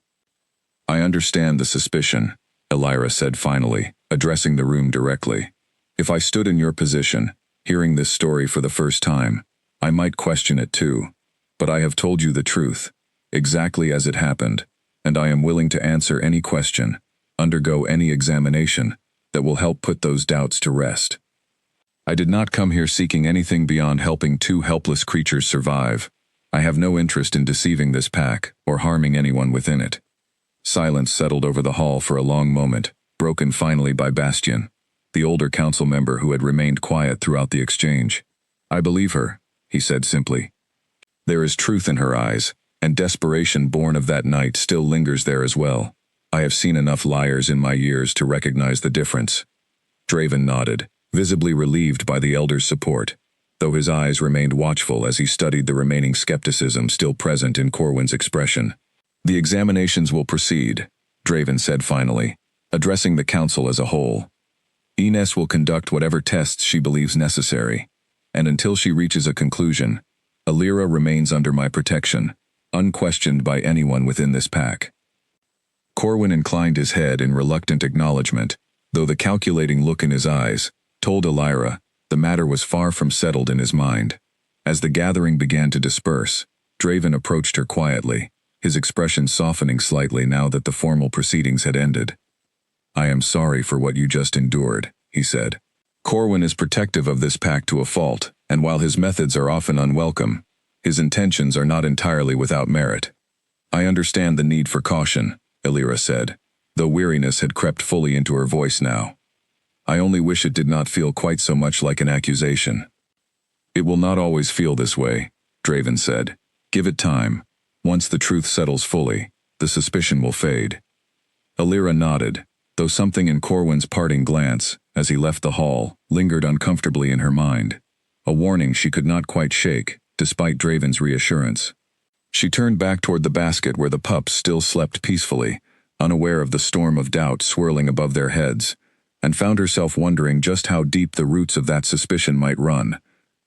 "I understand the suspicion," Alira said finally, addressing the room directly. "If I stood in your position, hearing this story for the first time, I might question it too. But I have told you the truth, exactly as it happened, and I am willing to answer any question, undergo any examination, that will help put those doubts to rest. I did not come here seeking anything beyond helping two helpless creatures survive. I have no interest in deceiving this pack or harming anyone within it." Silence settled over the hall for a long moment, broken finally by Bastian, the older council member who had remained quiet throughout the exchange. "I believe her," he said simply. "There is truth in her eyes, and desperation born of that night still lingers there as well. I have seen enough liars in my years to recognize the difference." Draven nodded, visibly relieved by the elder's support, though his eyes remained watchful as he studied the remaining skepticism still present in Corwin's expression. "The examinations will proceed," Draven said finally, addressing the council as a whole. "Ines will conduct whatever tests she believes necessary, and until she reaches a conclusion, Alira remains under my protection, unquestioned by anyone within this pack." Corwin inclined his head in reluctant acknowledgement, though the calculating look in his eyes told Alira the matter was far from settled in his mind. As the gathering began to disperse, Draven approached her quietly, his expression softening slightly now that the formal proceedings had ended. "I am sorry for what you just endured," he said. "Corwin is protective of this pack to a fault, and while his methods are often unwelcome, his intentions are not entirely without merit." "I understand the need for caution," Alira said, though weariness had crept fully into her voice now. "I only wish it did not feel quite so much like an accusation." "It will not always feel this way," Draven said. "Give it time. Once the truth settles fully, the suspicion will fade." Alira nodded, though something in Corwin's parting glance, as he left the hall, lingered uncomfortably in her mind, a warning she could not quite shake, despite Draven's reassurance. She turned back toward the basket where the pups still slept peacefully, unaware of the storm of doubt swirling above their heads, and found herself wondering just how deep the roots of that suspicion might run,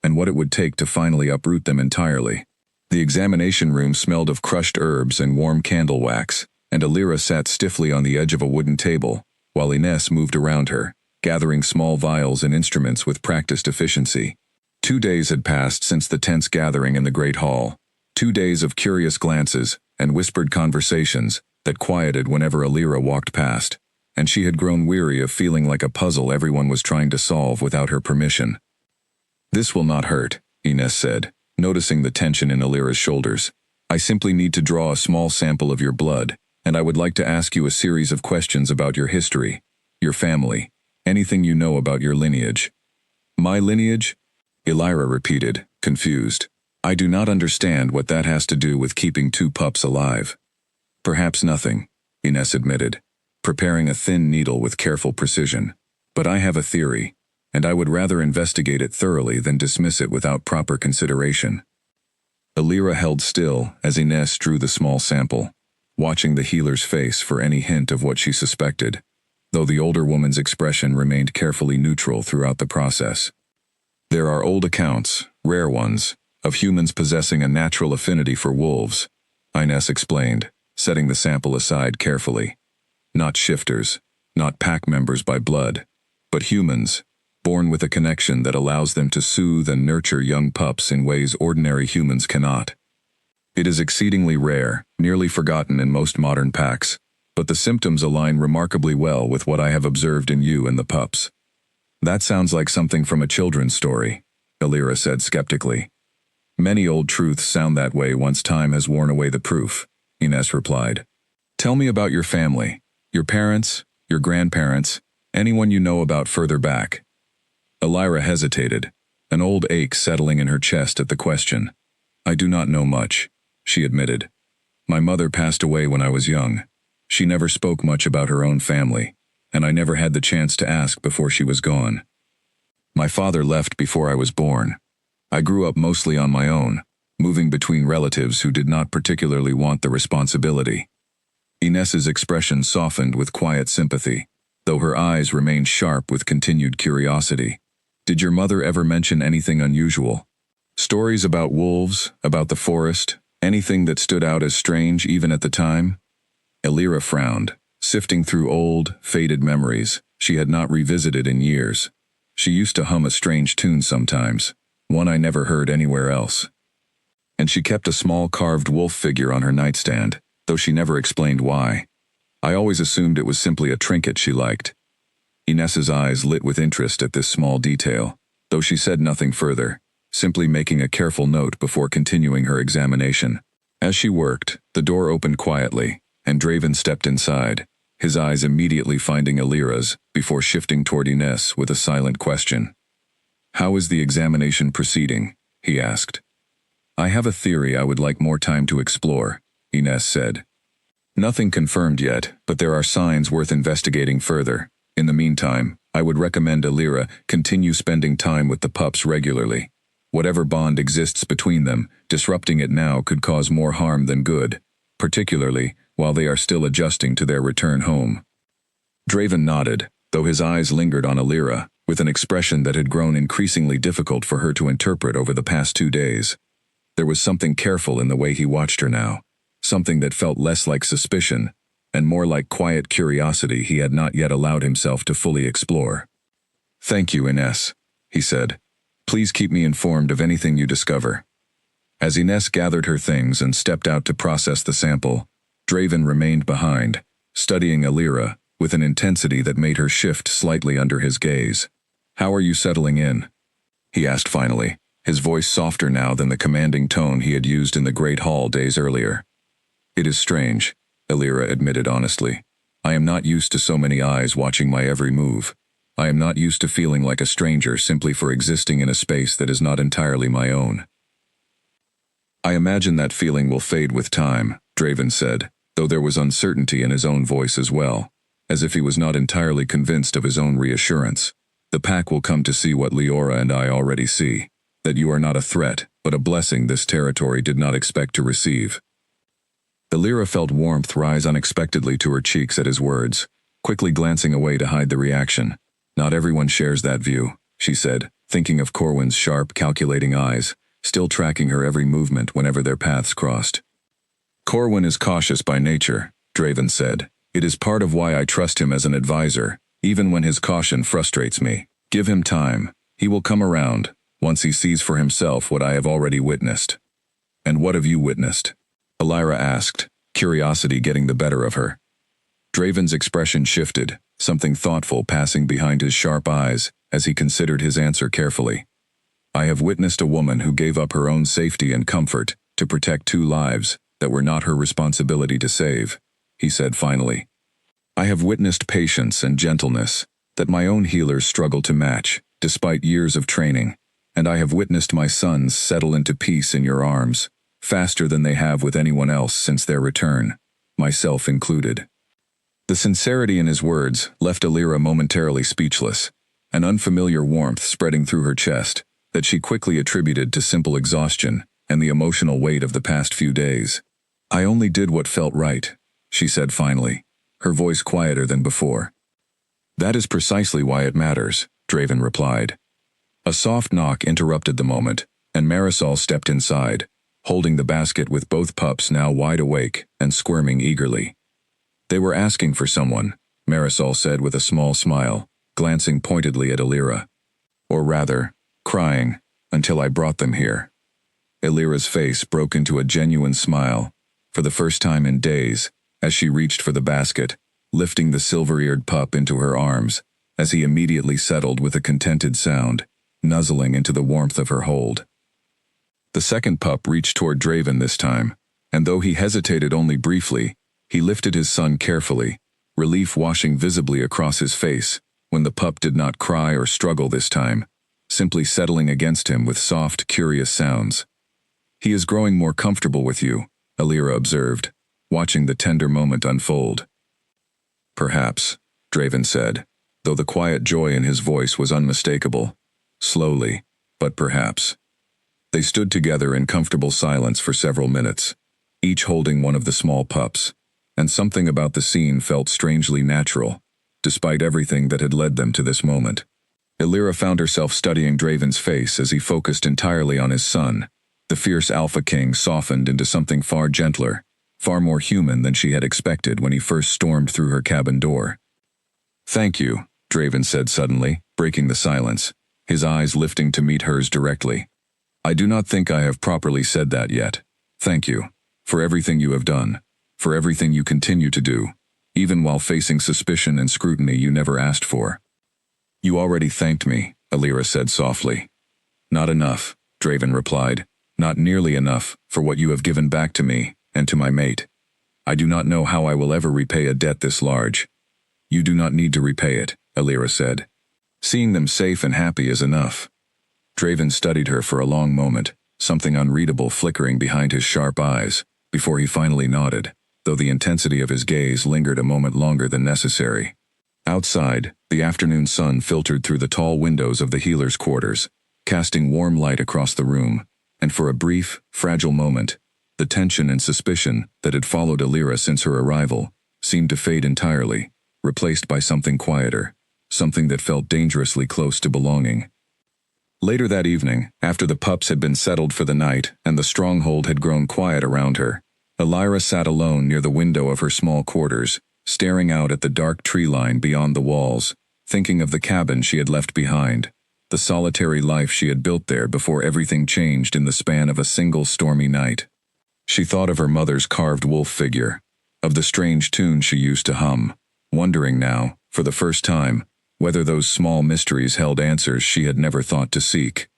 and what it would take to finally uproot them entirely. The examination room smelled of crushed herbs and warm candle wax, and Alira sat stiffly on the edge of a wooden table, while Ines moved around her, gathering small vials and instruments with practiced efficiency. 2 days had passed since the tense gathering in the great hall, 2 days of curious glances and whispered conversations that quieted whenever Alira walked past, and she had grown weary of feeling like a puzzle everyone was trying to solve without her permission. "This will not hurt," Ines said, noticing the tension in Alira's shoulders. "I simply need to draw a small sample of your blood, and I would like to ask you a series of questions about your history, your family, anything you know about your lineage." "My lineage?" Alira repeated, confused. "I do not understand what that has to do with keeping 2 pups alive." "Perhaps nothing," Ines admitted. preparing a thin needle with careful precision. But I have a theory, and I would rather investigate it thoroughly than dismiss it without proper consideration. Alira held still as Ines drew the small sample, watching the healer's face for any hint of what she suspected, though the older woman's expression remained carefully neutral throughout the process. There are old accounts, rare ones, of humans possessing a natural affinity for wolves, Ines explained, setting the sample aside carefully. Not shifters, not pack members by blood, but humans, born with a connection that allows them to soothe and nurture young pups in ways ordinary humans cannot. It is exceedingly rare, nearly forgotten in most modern packs, but the symptoms align remarkably well with what I have observed in you and the pups. That sounds like something from a children's story, Alira said skeptically. Many old truths sound that way once time has worn away the proof, Ines replied. Tell me about your family, your parents, your grandparents, anyone you know about further back. Alira hesitated, an old ache settling in her chest at the question. I do not know much, she admitted. My mother passed away when I was young. She never spoke much about her own family, and I never had the chance to ask before she was gone. My father left before I was born. I grew up mostly on my own, moving between relatives who did not particularly want the responsibility. Ines's expression softened with quiet sympathy, though her eyes remained sharp with continued curiosity. Did your mother ever mention anything unusual? Stories about wolves, about the forest, anything that stood out as strange even at the time? Alira frowned, sifting through old, faded memories she had not revisited in years. She used to hum a strange tune sometimes, one I never heard anywhere else. And she kept a small carved wolf figure on her nightstand, though she never explained why. I always assumed it was simply a trinket she liked. Ines's eyes lit with interest at this small detail, though she said nothing further, simply making a careful note before continuing her examination. As she worked, the door opened quietly, and Draven stepped inside, his eyes immediately finding Alira's before shifting toward Ines with a silent question. How is the examination proceeding? He asked. I have a theory I would like more time to explore, Ines said. Nothing confirmed yet, but there are signs worth investigating further. In the meantime, I would recommend Alira continue spending time with the pups regularly. Whatever bond exists between them, disrupting it now could cause more harm than good, particularly while they are still adjusting to their return home. Draven nodded, though his eyes lingered on Alira, with an expression that had grown increasingly difficult for her to interpret over the past 2 days. There was something careful in the way he watched her now, something that felt less like suspicion, and more like quiet curiosity he had not yet allowed himself to fully explore. Thank you, Ines, he said. Please keep me informed of anything you discover. As Ines gathered her things and stepped out to process the sample, Draven remained behind, studying Alira with an intensity that made her shift slightly under his gaze. How are you settling in? He asked finally, his voice softer now than the commanding tone he had used in the Great Hall days earlier. It is strange, Alira admitted honestly. I am not used to so many eyes watching my every move. I am not used to feeling like a stranger simply for existing in a space that is not entirely my own. I imagine that feeling will fade with time, Draven said, though there was uncertainty in his own voice as well, as if he was not entirely convinced of his own reassurance. The pack will come to see what Leora and I already see, that you are not a threat, but a blessing this territory did not expect to receive. Alira felt warmth rise unexpectedly to her cheeks at his words, quickly glancing away to hide the reaction. Not everyone shares that view, she said, thinking of Corwin's sharp, calculating eyes, still tracking her every movement whenever their paths crossed. Corwin is cautious by nature, Draven said. It is part of why I trust him as an advisor, even when his caution frustrates me. Give him time. He will come around, once he sees for himself what I have already witnessed. And what have you witnessed? Alira asked, curiosity getting the better of her. Draven's expression shifted, something thoughtful passing behind his sharp eyes as he considered his answer carefully. I have witnessed a woman who gave up her own safety and comfort to protect 2 lives that were not her responsibility to save, he said finally. I have witnessed patience and gentleness that my own healers struggle to match, despite years of training, and I have witnessed my sons settle into peace in your arms, faster than they have with anyone else since their return, myself included. The sincerity in his words left Alira momentarily speechless, an unfamiliar warmth spreading through her chest that she quickly attributed to simple exhaustion and the emotional weight of the past few days. "I only did what felt right," she said finally, her voice quieter than before. "That is precisely why it matters," Draven replied. A soft knock interrupted the moment, and Marisol stepped inside, holding the basket with both pups now wide awake and squirming eagerly. "They were asking for someone," Marisol said with a small smile, glancing pointedly at Alira. "Or rather, crying, until I brought them here." Alira's face broke into a genuine smile, for the first time in days, as she reached for the basket, lifting the silver-eared pup into her arms, as he immediately settled with a contented sound, nuzzling into the warmth of her hold. The second pup reached toward Draven this time, and though he hesitated only briefly, he lifted his son carefully, relief washing visibly across his face when the pup did not cry or struggle this time, simply settling against him with soft, curious sounds. "He is growing more comfortable with you," Alira observed, watching the tender moment unfold. "Perhaps," Draven said, though the quiet joy in his voice was unmistakable. Slowly, but perhaps. They stood together in comfortable silence for several minutes, each holding one of the small pups, and something about the scene felt strangely natural, despite everything that had led them to this moment. Alira found herself studying Draven's face as he focused entirely on his son. The fierce Alpha King softened into something far gentler, far more human than she had expected when he first stormed through her cabin door. "Thank you," Draven said suddenly, breaking the silence, his eyes lifting to meet hers directly. "I do not think I have properly said that yet. Thank you, for everything you have done, for everything you continue to do, even while facing suspicion and scrutiny you never asked for." "You already thanked me," Alira said softly. "Not enough," Draven replied. "Not nearly enough for what you have given back to me and to my mate. I do not know how I will ever repay a debt this large." "You do not need to repay it," Alira said. "Seeing them safe and happy is enough." Draven studied her for a long moment, something unreadable flickering behind his sharp eyes, before he finally nodded, though the intensity of his gaze lingered a moment longer than necessary. Outside, the afternoon sun filtered through the tall windows of the healer's quarters, casting warm light across the room, and for a brief, fragile moment, the tension and suspicion that had followed Alira since her arrival seemed to fade entirely, replaced by something quieter, something that felt dangerously close to belonging. Later that evening, after the pups had been settled for the night and the stronghold had grown quiet around her, Alira sat alone near the window of her small quarters, staring out at the dark tree line beyond the walls, thinking of the cabin she had left behind, the solitary life she had built there before everything changed in the span of a single stormy night. She thought of her mother's carved wolf figure, of the strange tune she used to hum, wondering now, for the first time, whether those small mysteries held answers she had never thought to seek.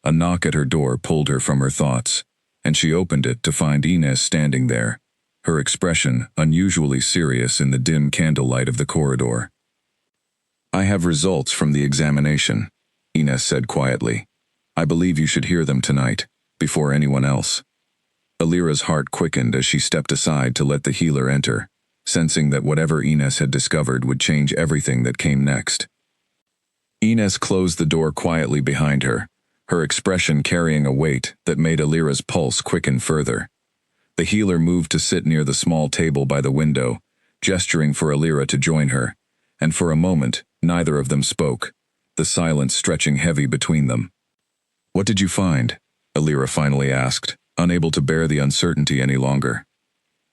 A knock at her door pulled her from her thoughts, and she opened it to find Inez standing there, her expression unusually serious in the dim candlelight of the corridor. "I have results from the examination," Inez said quietly. "I believe you should hear them tonight, before anyone else." Alira's heart quickened as she stepped aside to let the healer enter, sensing that whatever Inez had discovered would change everything that came next. Inez closed the door quietly behind her, her expression carrying a weight that made Alira's pulse quicken further. The healer moved to sit near the small table by the window, gesturing for Alira to join her, and for a moment, neither of them spoke, the silence stretching heavy between them. "What did you find?" Alira finally asked, unable to bear the uncertainty any longer.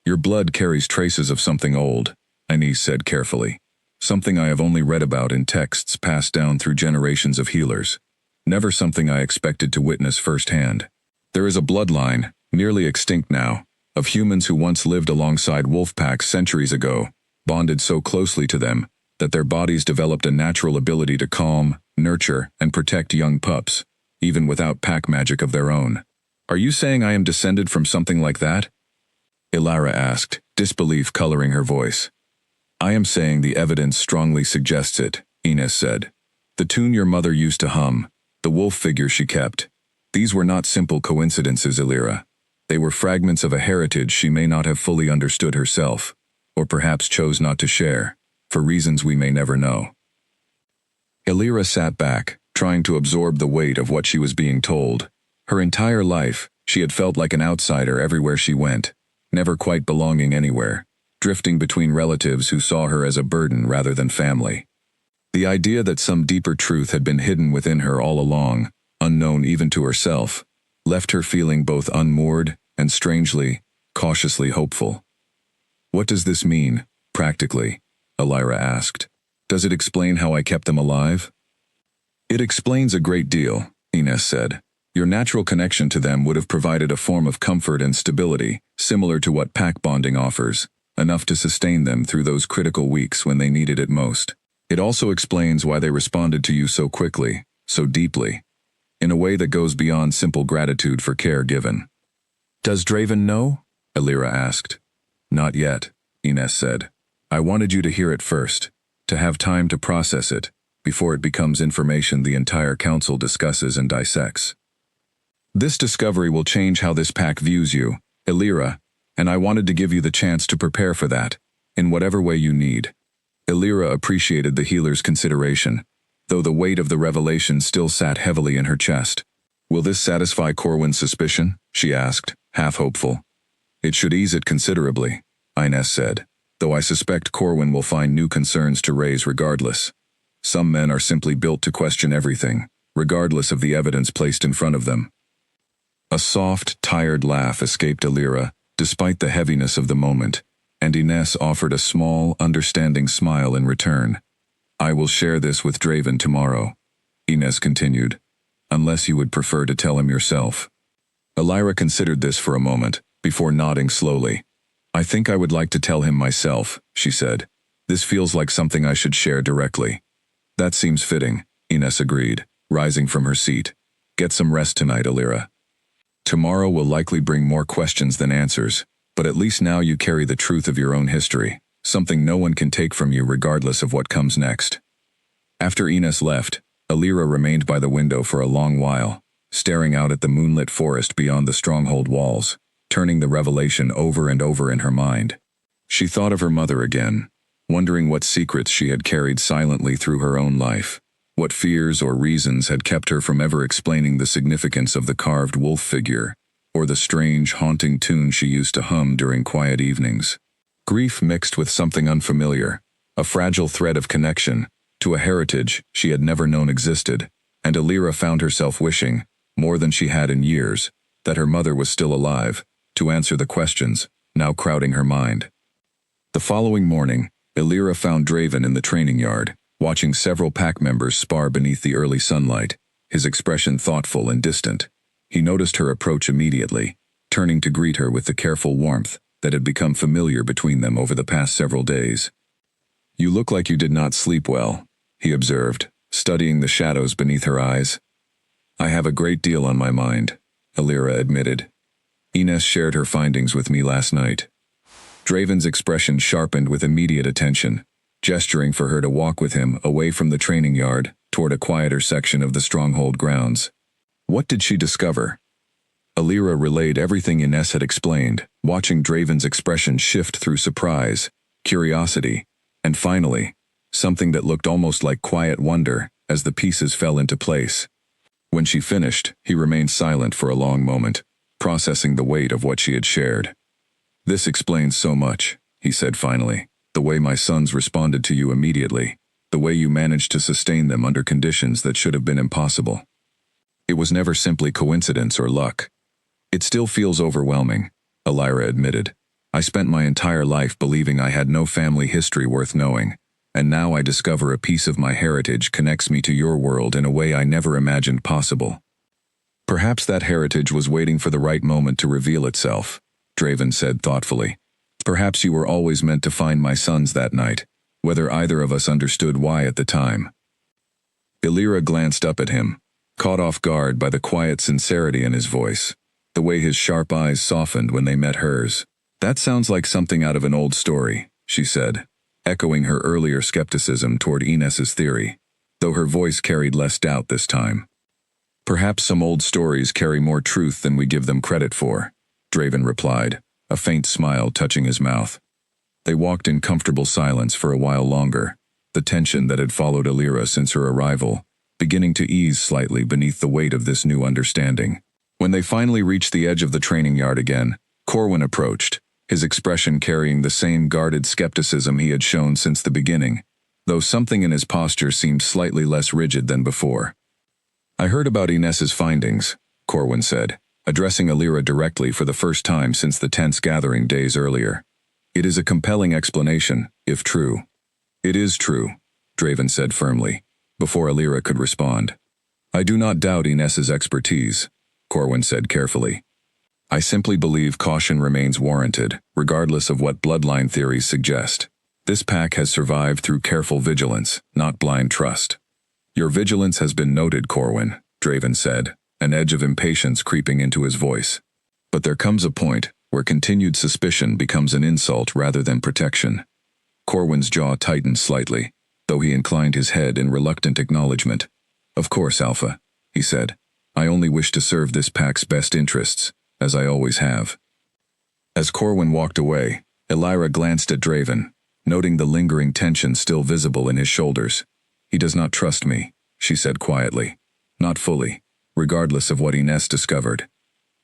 "Your blood carries traces of something old," Inez said carefully. "Something I have only read about in texts passed down through generations of healers. Never something I expected to witness firsthand. There is a bloodline, nearly extinct now, of humans who once lived alongside wolf packs centuries ago, bonded so closely to them that their bodies developed a natural ability to calm, nurture, and protect young pups, even without pack magic of their own. Are you saying I am descended from something like that?" Alira asked, disbelief coloring her voice. "I am saying the evidence strongly suggests it," Inez said. "The tune your mother used to hum, the wolf figure she kept. These were not simple coincidences, Alira. They were fragments of a heritage she may not have fully understood herself, or perhaps chose not to share, for reasons we may never know. Elira sat back, trying to absorb the weight of what she was being told. Her entire life, she had felt like an outsider everywhere she went, never quite belonging anywhere, drifting between relatives who saw her as a burden rather than family. The idea that some deeper truth had been hidden within her all along, unknown even to herself, left her feeling both unmoored and strangely, cautiously hopeful. "What does this mean, practically?" Elira asked. "Does it explain how I kept them alive?" "It explains a great deal," Ines said. "Your natural connection to them would have provided a form of comfort and stability, similar to what pack bonding offers, enough to sustain them through those critical weeks when they needed it most. It also explains why they responded to you so quickly, so deeply, in a way that goes beyond simple gratitude for care given." "Does Draven know?" Elira asked. "Not yet," Ines said. "I wanted you to hear it first, to have time to process it, before it becomes information the entire council discusses and dissects. This discovery will change how this pack views you, Elira, and I wanted to give you the chance to prepare for that, in whatever way you need." Elira appreciated the healer's consideration, though the weight of the revelation still sat heavily in her chest. "Will this satisfy Corwin's suspicion?" she asked, half hopeful. "It should ease it considerably," Ines said, "though I suspect Corwin will find new concerns to raise regardless. Some men are simply built to question everything, regardless of the evidence placed in front of them." A soft, tired laugh escaped Elira, despite the heaviness of the moment, and Ines offered a small, understanding smile in return. "I will share this with Draven tomorrow," Ines continued, "unless you would prefer to tell him yourself." Elira considered this for a moment, before nodding slowly. "I think I would like to tell him myself," she said. "This feels like something I should share directly." "That seems fitting," Ines agreed, rising from her seat. "Get some rest tonight, Elira. Tomorrow will likely bring more questions than answers, but at least now you carry the truth of your own history, something no one can take from you regardless of what comes next." After Ines left, Elira remained by the window for a long while, staring out at the moonlit forest beyond the stronghold walls, turning the revelation over and over in her mind. She thought of her mother again, wondering what secrets she had carried silently through her own life, what fears or reasons had kept her from ever explaining the significance of the carved wolf figure, or the strange, haunting tune she used to hum during quiet evenings. Grief mixed with something unfamiliar, a fragile thread of connection, to a heritage she had never known existed, and Elira found herself wishing, more than she had in years, that her mother was still alive, to answer the questions, now crowding her mind. The following morning, Elira found Draven in the training yard, watching several pack members spar beneath the early sunlight, his expression thoughtful and distant. He noticed her approach immediately, turning to greet her with the careful warmth that had become familiar between them over the past several days. "You look like you did not sleep well," he observed, studying the shadows beneath her eyes. "I have a great deal on my mind," Elira admitted. "Ines shared her findings with me last night." Draven's expression sharpened with immediate attention, gesturing for her to walk with him away from the training yard toward a quieter section of the stronghold grounds. What did she discover? Elira relayed everything Ines had explained, watching Draven's expression shift through surprise, curiosity, and finally, something that looked almost like quiet wonder as the pieces fell into place. When she finished, he remained silent for a long moment, processing the weight of what she had shared. "This explains so much," he said finally. "The way my sons responded to you immediately, the way you managed to sustain them under conditions that should have been impossible. It was never simply coincidence or luck." "It still feels overwhelming," Elira admitted. "I spent my entire life believing I had no family history worth knowing, and now I discover a piece of my heritage connects me to your world in a way I never imagined possible." "Perhaps that heritage was waiting for the right moment to reveal itself," Draven said thoughtfully. "Perhaps you were always meant to find my sons that night, whether either of us understood why at the time." Elira glanced up at him, caught off guard by the quiet sincerity in his voice, the way his sharp eyes softened when they met hers. "That sounds like something out of an old story," she said, echoing her earlier skepticism toward Ines's theory, though her voice carried less doubt this time. "Perhaps some old stories carry more truth than we give them credit for," Draven replied, a faint smile touching his mouth. They walked in comfortable silence for a while longer, the tension that had followed Alira since her arrival, beginning to ease slightly beneath the weight of this new understanding. When they finally reached the edge of the training yard again, Corwin approached, his expression carrying the same guarded skepticism he had shown since the beginning, though something in his posture seemed slightly less rigid than before. "I heard about Inez's findings," Corwin said, addressing Alira directly for the first time since the tense gathering days earlier. "It is a compelling explanation, if true." "It is true," Draven said firmly, before Alira could respond. "I do not doubt Inez's expertise," Corwin said carefully. "I simply believe caution remains warranted, regardless of what bloodline theories suggest. This pack has survived through careful vigilance, not blind trust." "Your vigilance has been noted, Corwin," Draven said, an edge of impatience creeping into his voice. "But there comes a point where continued suspicion becomes an insult rather than protection." Corwin's jaw tightened slightly, though he inclined his head in reluctant acknowledgement. "Of course, Alpha," he said. "I only wish to serve this pack's best interests, as I always have." As Corwin walked away, Alira glanced at Draven, noting the lingering tension still visible in his shoulders. "He does not trust me," she said quietly. "Not fully, regardless of what Inez discovered."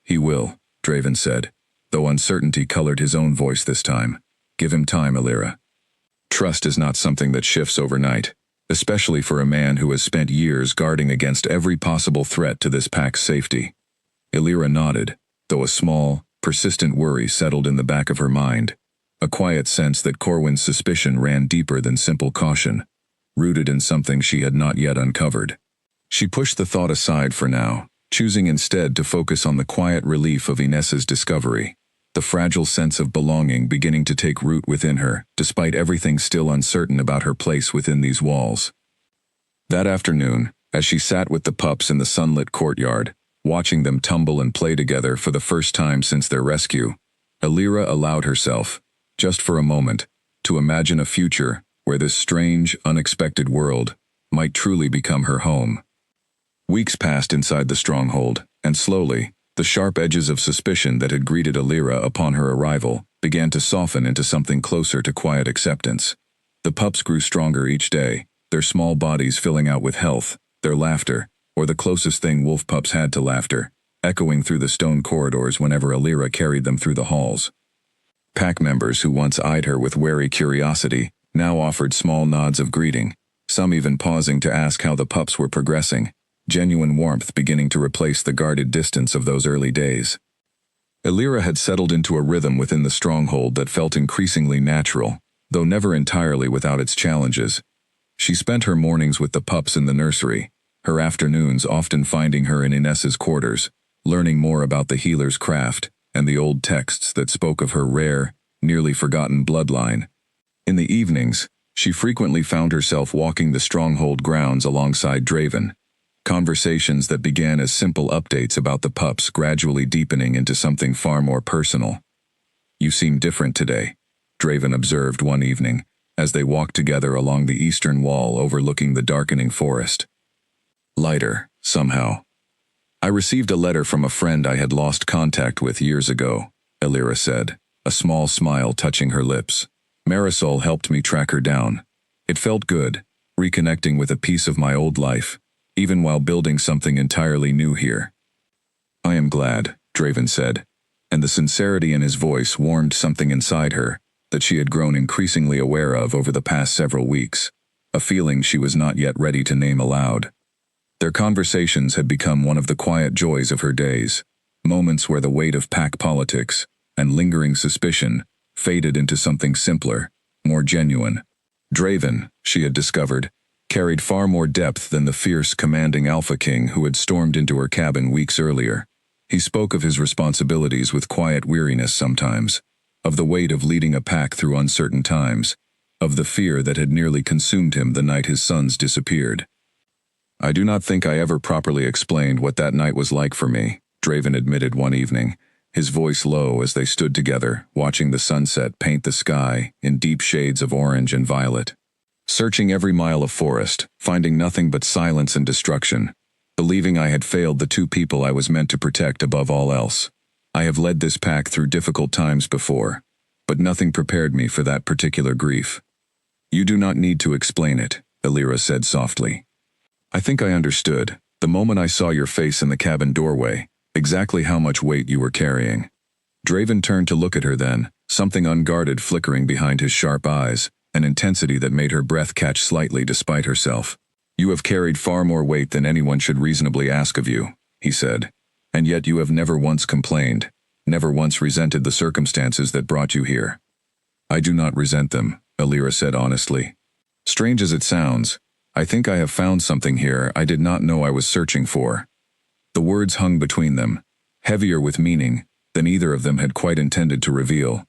"He will," Draven said, though uncertainty colored his own voice this time. "Give him time, Alira. Trust is not something that shifts overnight, especially for a man who has spent years guarding against every possible threat to this pack's safety." Alira nodded, though a small, persistent worry settled in the back of her mind, a quiet sense that Corwin's suspicion ran deeper than simple caution, rooted in something she had not yet uncovered. She pushed the thought aside for now, choosing instead to focus on the quiet relief of Inez's discovery, the fragile sense of belonging beginning to take root within her, despite everything still uncertain about her place within these walls. That afternoon, as she sat with the pups in the sunlit courtyard, watching them tumble and play together for the first time since their rescue, Alira allowed herself, just for a moment, to imagine a future where this strange, unexpected world might truly become her home. Weeks passed inside the stronghold, and slowly, the sharp edges of suspicion that had greeted Alira upon her arrival began to soften into something closer to quiet acceptance. The pups grew stronger each day, their small bodies filling out with health, their laughter, or the closest thing wolf pups had to laughter, echoing through the stone corridors whenever Alira carried them through the halls. Pack members who once eyed her with wary curiosity now offered small nods of greeting, some even pausing to ask how the pups were progressing, genuine warmth beginning to replace the guarded distance of those early days. Alira had settled into a rhythm within the stronghold that felt increasingly natural, though never entirely without its challenges. She spent her mornings with the pups in the nursery, her afternoons often finding her in Inez's quarters, learning more about the healer's craft and the old texts that spoke of her rare, nearly forgotten bloodline. In the evenings, she frequently found herself walking the stronghold grounds alongside Draven, conversations that began as simple updates about the pups gradually deepening into something far more personal. "You seem different today," Draven observed one evening, as they walked together along the eastern wall overlooking the darkening forest. "Lighter, somehow." "I received a letter from a friend I had lost contact with years ago," Alira said, a small smile touching her lips. "Marisol helped me track her down. It felt good, reconnecting with a piece of my old life, even while building something entirely new here." "I am glad," Draven said, and the sincerity in his voice warmed something inside her that she had grown increasingly aware of over the past several weeks, a feeling she was not yet ready to name aloud. Their conversations had become one of the quiet joys of her days, moments where the weight of pack politics and lingering suspicion faded into something simpler, more genuine. Draven, she had discovered, carried far more depth than the fierce, commanding Alpha King who had stormed into her cabin weeks earlier. He spoke of his responsibilities with quiet weariness sometimes, of the weight of leading a pack through uncertain times, of the fear that had nearly consumed him the night his sons disappeared. "I do not think I ever properly explained what that night was like for me," Draven admitted one evening, his voice low as they stood together, watching the sunset paint the sky in deep shades of orange and violet. Searching every mile of forest, finding nothing but silence and destruction, believing I had failed the two people I was meant to protect above all else. I have led this pack through difficult times before, but nothing prepared me for that particular grief. You do not need to explain it, Alira said softly. I think I understood, the moment I saw your face in the cabin doorway, exactly how much weight you were carrying. Draven turned to look at her then, something unguarded flickering behind his sharp eyes, an intensity that made her breath catch slightly despite herself. You have carried far more weight than anyone should reasonably ask of you, he said. And yet you have never once complained, never once resented the circumstances that brought you here. I do not resent them, Alira said honestly. Strange as it sounds, I think I have found something here I did not know I was searching for. The words hung between them, heavier with meaning than either of them had quite intended to reveal.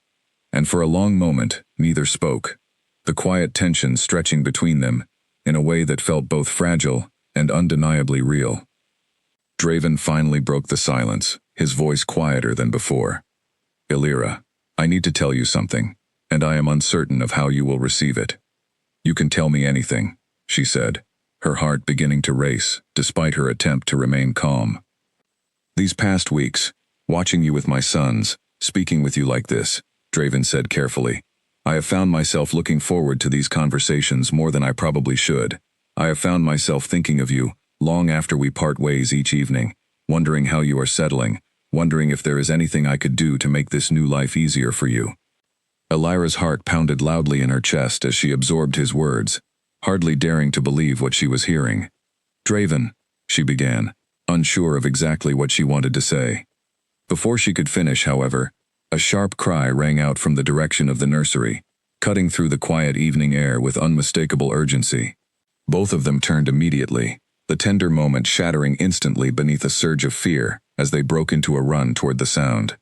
And for a long moment, neither spoke, the quiet tension stretching between them in a way that felt both fragile and undeniably real. Draven finally broke the silence, his voice quieter than before. Alira, I need to tell you something, and I am uncertain of how you will receive it. You can tell me anything, she said, her heart beginning to race, despite her attempt to remain calm. These past weeks, watching you with my sons, speaking with you like this, Draven said carefully, I have found myself looking forward to these conversations more than I probably should. I have found myself thinking of you, long after we part ways each evening, wondering how you are settling, wondering if there is anything I could do to make this new life easier for you. Alira's heart pounded loudly in her chest as she absorbed his words, hardly daring to believe what she was hearing. Draven, she began, unsure of exactly what she wanted to say. Before she could finish, however, a sharp cry rang out from the direction of the nursery, cutting through the quiet evening air with unmistakable urgency. Both of them turned immediately, the tender moment shattering instantly beneath a surge of fear as they broke into a run toward the sound.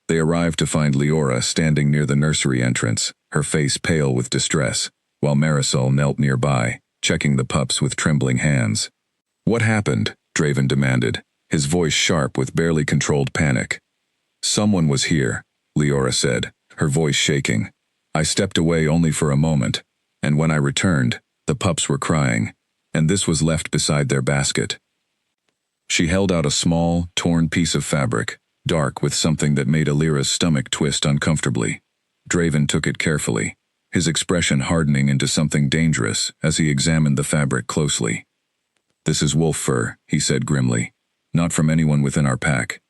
They arrived to find Leora standing near the nursery entrance, her face pale with distress, while Marisol knelt nearby, checking the pups with trembling hands. What happened? Draven demanded, his voice sharp with barely controlled panic. Someone was here, Leora said, her voice shaking. I stepped away only for a moment, and when I returned, the pups were crying, and this was left beside their basket. She held out a small, torn piece of fabric, dark with something that made Alira's stomach twist uncomfortably. Draven took it carefully, his expression hardening into something dangerous as he examined the fabric closely. This is wolf fur, he said grimly, not from anyone within our pack.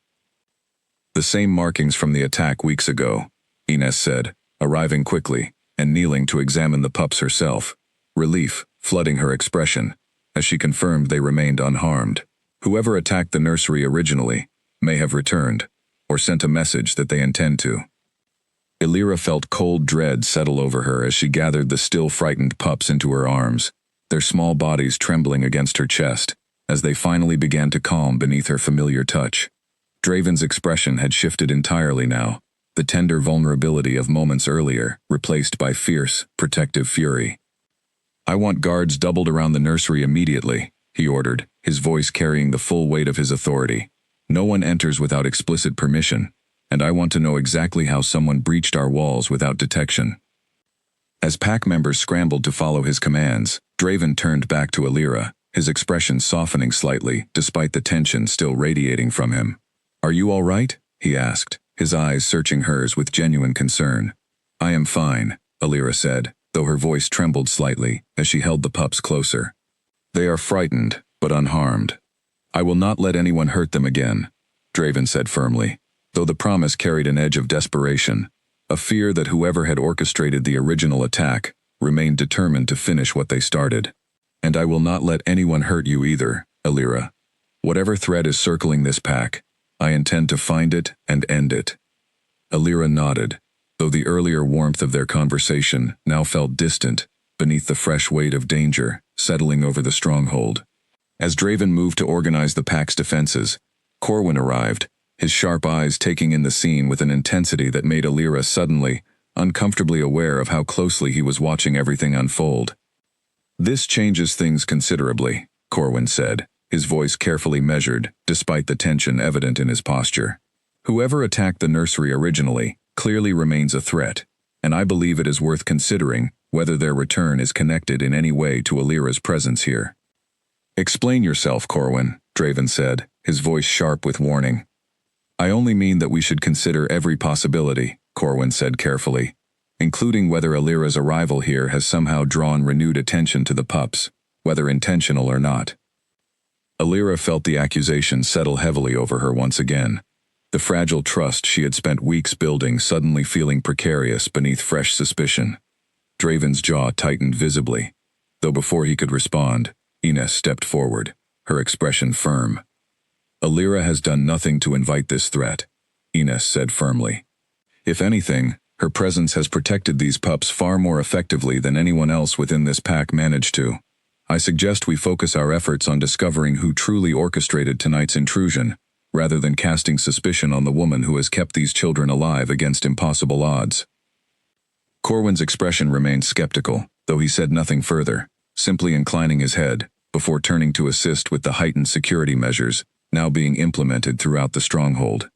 The same markings from the attack weeks ago, Ines said, arriving quickly and kneeling to examine the pups herself, relief flooding her expression as she confirmed they remained unharmed. Whoever attacked the nursery originally may have returned or sent a message that they intend to. Alira felt cold dread settle over her as she gathered the still frightened pups into her arms, their small bodies trembling against her chest as they finally began to calm beneath her familiar touch. Draven's expression had shifted entirely now, the tender vulnerability of moments earlier replaced by fierce, protective fury. I want guards doubled around the nursery immediately, he ordered, his voice carrying the full weight of his authority. No one enters without explicit permission, and I want to know exactly how someone breached our walls without detection. As pack members scrambled to follow his commands, Draven turned back to Alira, his expression softening slightly despite the tension still radiating from him. Are you all right? He asked, his eyes searching hers with genuine concern. I am fine, Alira said, though her voice trembled slightly as she held the pups closer. They are frightened, but unharmed. I will not let anyone hurt them again, Draven said firmly, though the promise carried an edge of desperation, a fear that whoever had orchestrated the original attack remained determined to finish what they started. And I will not let anyone hurt you either, Alira. Whatever threat is circling this pack, I intend to find it and end it. Alira nodded, though the earlier warmth of their conversation now felt distant beneath the fresh weight of danger settling over the stronghold. As Draven moved to organize the pack's defenses, Corwin arrived, his sharp eyes taking in the scene with an intensity that made Alira suddenly, uncomfortably aware of how closely he was watching everything unfold. This changes things considerably, Corwin said, his voice carefully measured, despite the tension evident in his posture. Whoever attacked the nursery originally clearly remains a threat, and I believe it is worth considering whether their return is connected in any way to Alira's presence here. Explain yourself, Corwin, Draven said, his voice sharp with warning. I only mean that we should consider every possibility, Corwin said carefully, including whether Alira's arrival here has somehow drawn renewed attention to the pups, whether intentional or not. Alira felt the accusation settle heavily over her once again, the fragile trust she had spent weeks building suddenly feeling precarious beneath fresh suspicion. Draven's jaw tightened visibly, though before he could respond, Ines stepped forward, her expression firm. Alira has done nothing to invite this threat, Ines said firmly. If anything, her presence has protected these pups far more effectively than anyone else within this pack managed to. I suggest we focus our efforts on discovering who truly orchestrated tonight's intrusion, rather than casting suspicion on the woman who has kept these children alive against impossible odds. Corwin's expression remained skeptical, though he said nothing further, simply inclining his head, before turning to assist with the heightened security measures now being implemented throughout the stronghold.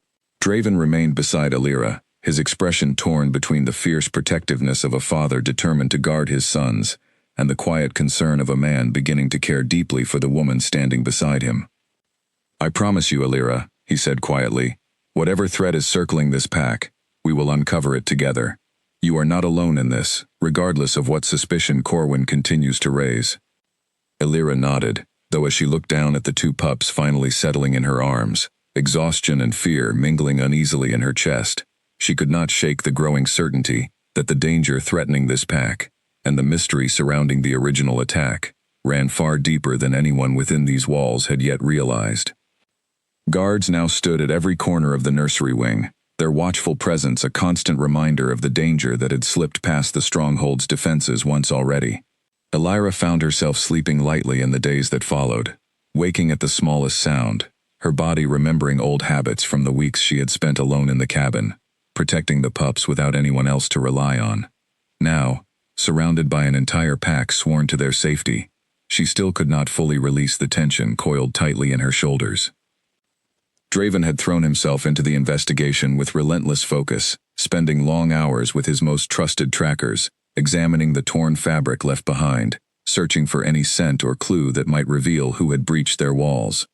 Draven remained beside Alira, his expression torn between the fierce protectiveness of a father determined to guard his sons, and the quiet concern of a man beginning to care deeply for the woman standing beside him. I promise you, Alira, he said quietly, whatever threat is circling this pack, we will uncover it together. You are not alone in this, regardless of what suspicion Corwin continues to raise. Alira nodded, though as she looked down at the two pups finally settling in her arms, exhaustion and fear mingling uneasily in her chest, she could not shake the growing certainty that the danger threatening this pack, and the mystery surrounding the original attack, ran far deeper than anyone within these walls had yet realized. Guards now stood at every corner of the nursery wing, their watchful presence a constant reminder of the danger that had slipped past the stronghold's defenses once already. Alira found herself sleeping lightly in the days that followed, waking at the smallest sound, her body remembering old habits from the weeks she had spent alone in the cabin, protecting the pups without anyone else to rely on. Now, surrounded by an entire pack sworn to their safety, she still could not fully release the tension coiled tightly in her shoulders. Draven had thrown himself into the investigation with relentless focus, spending long hours with his most trusted trackers, examining the torn fabric left behind, searching for any scent or clue that might reveal who had breached their walls.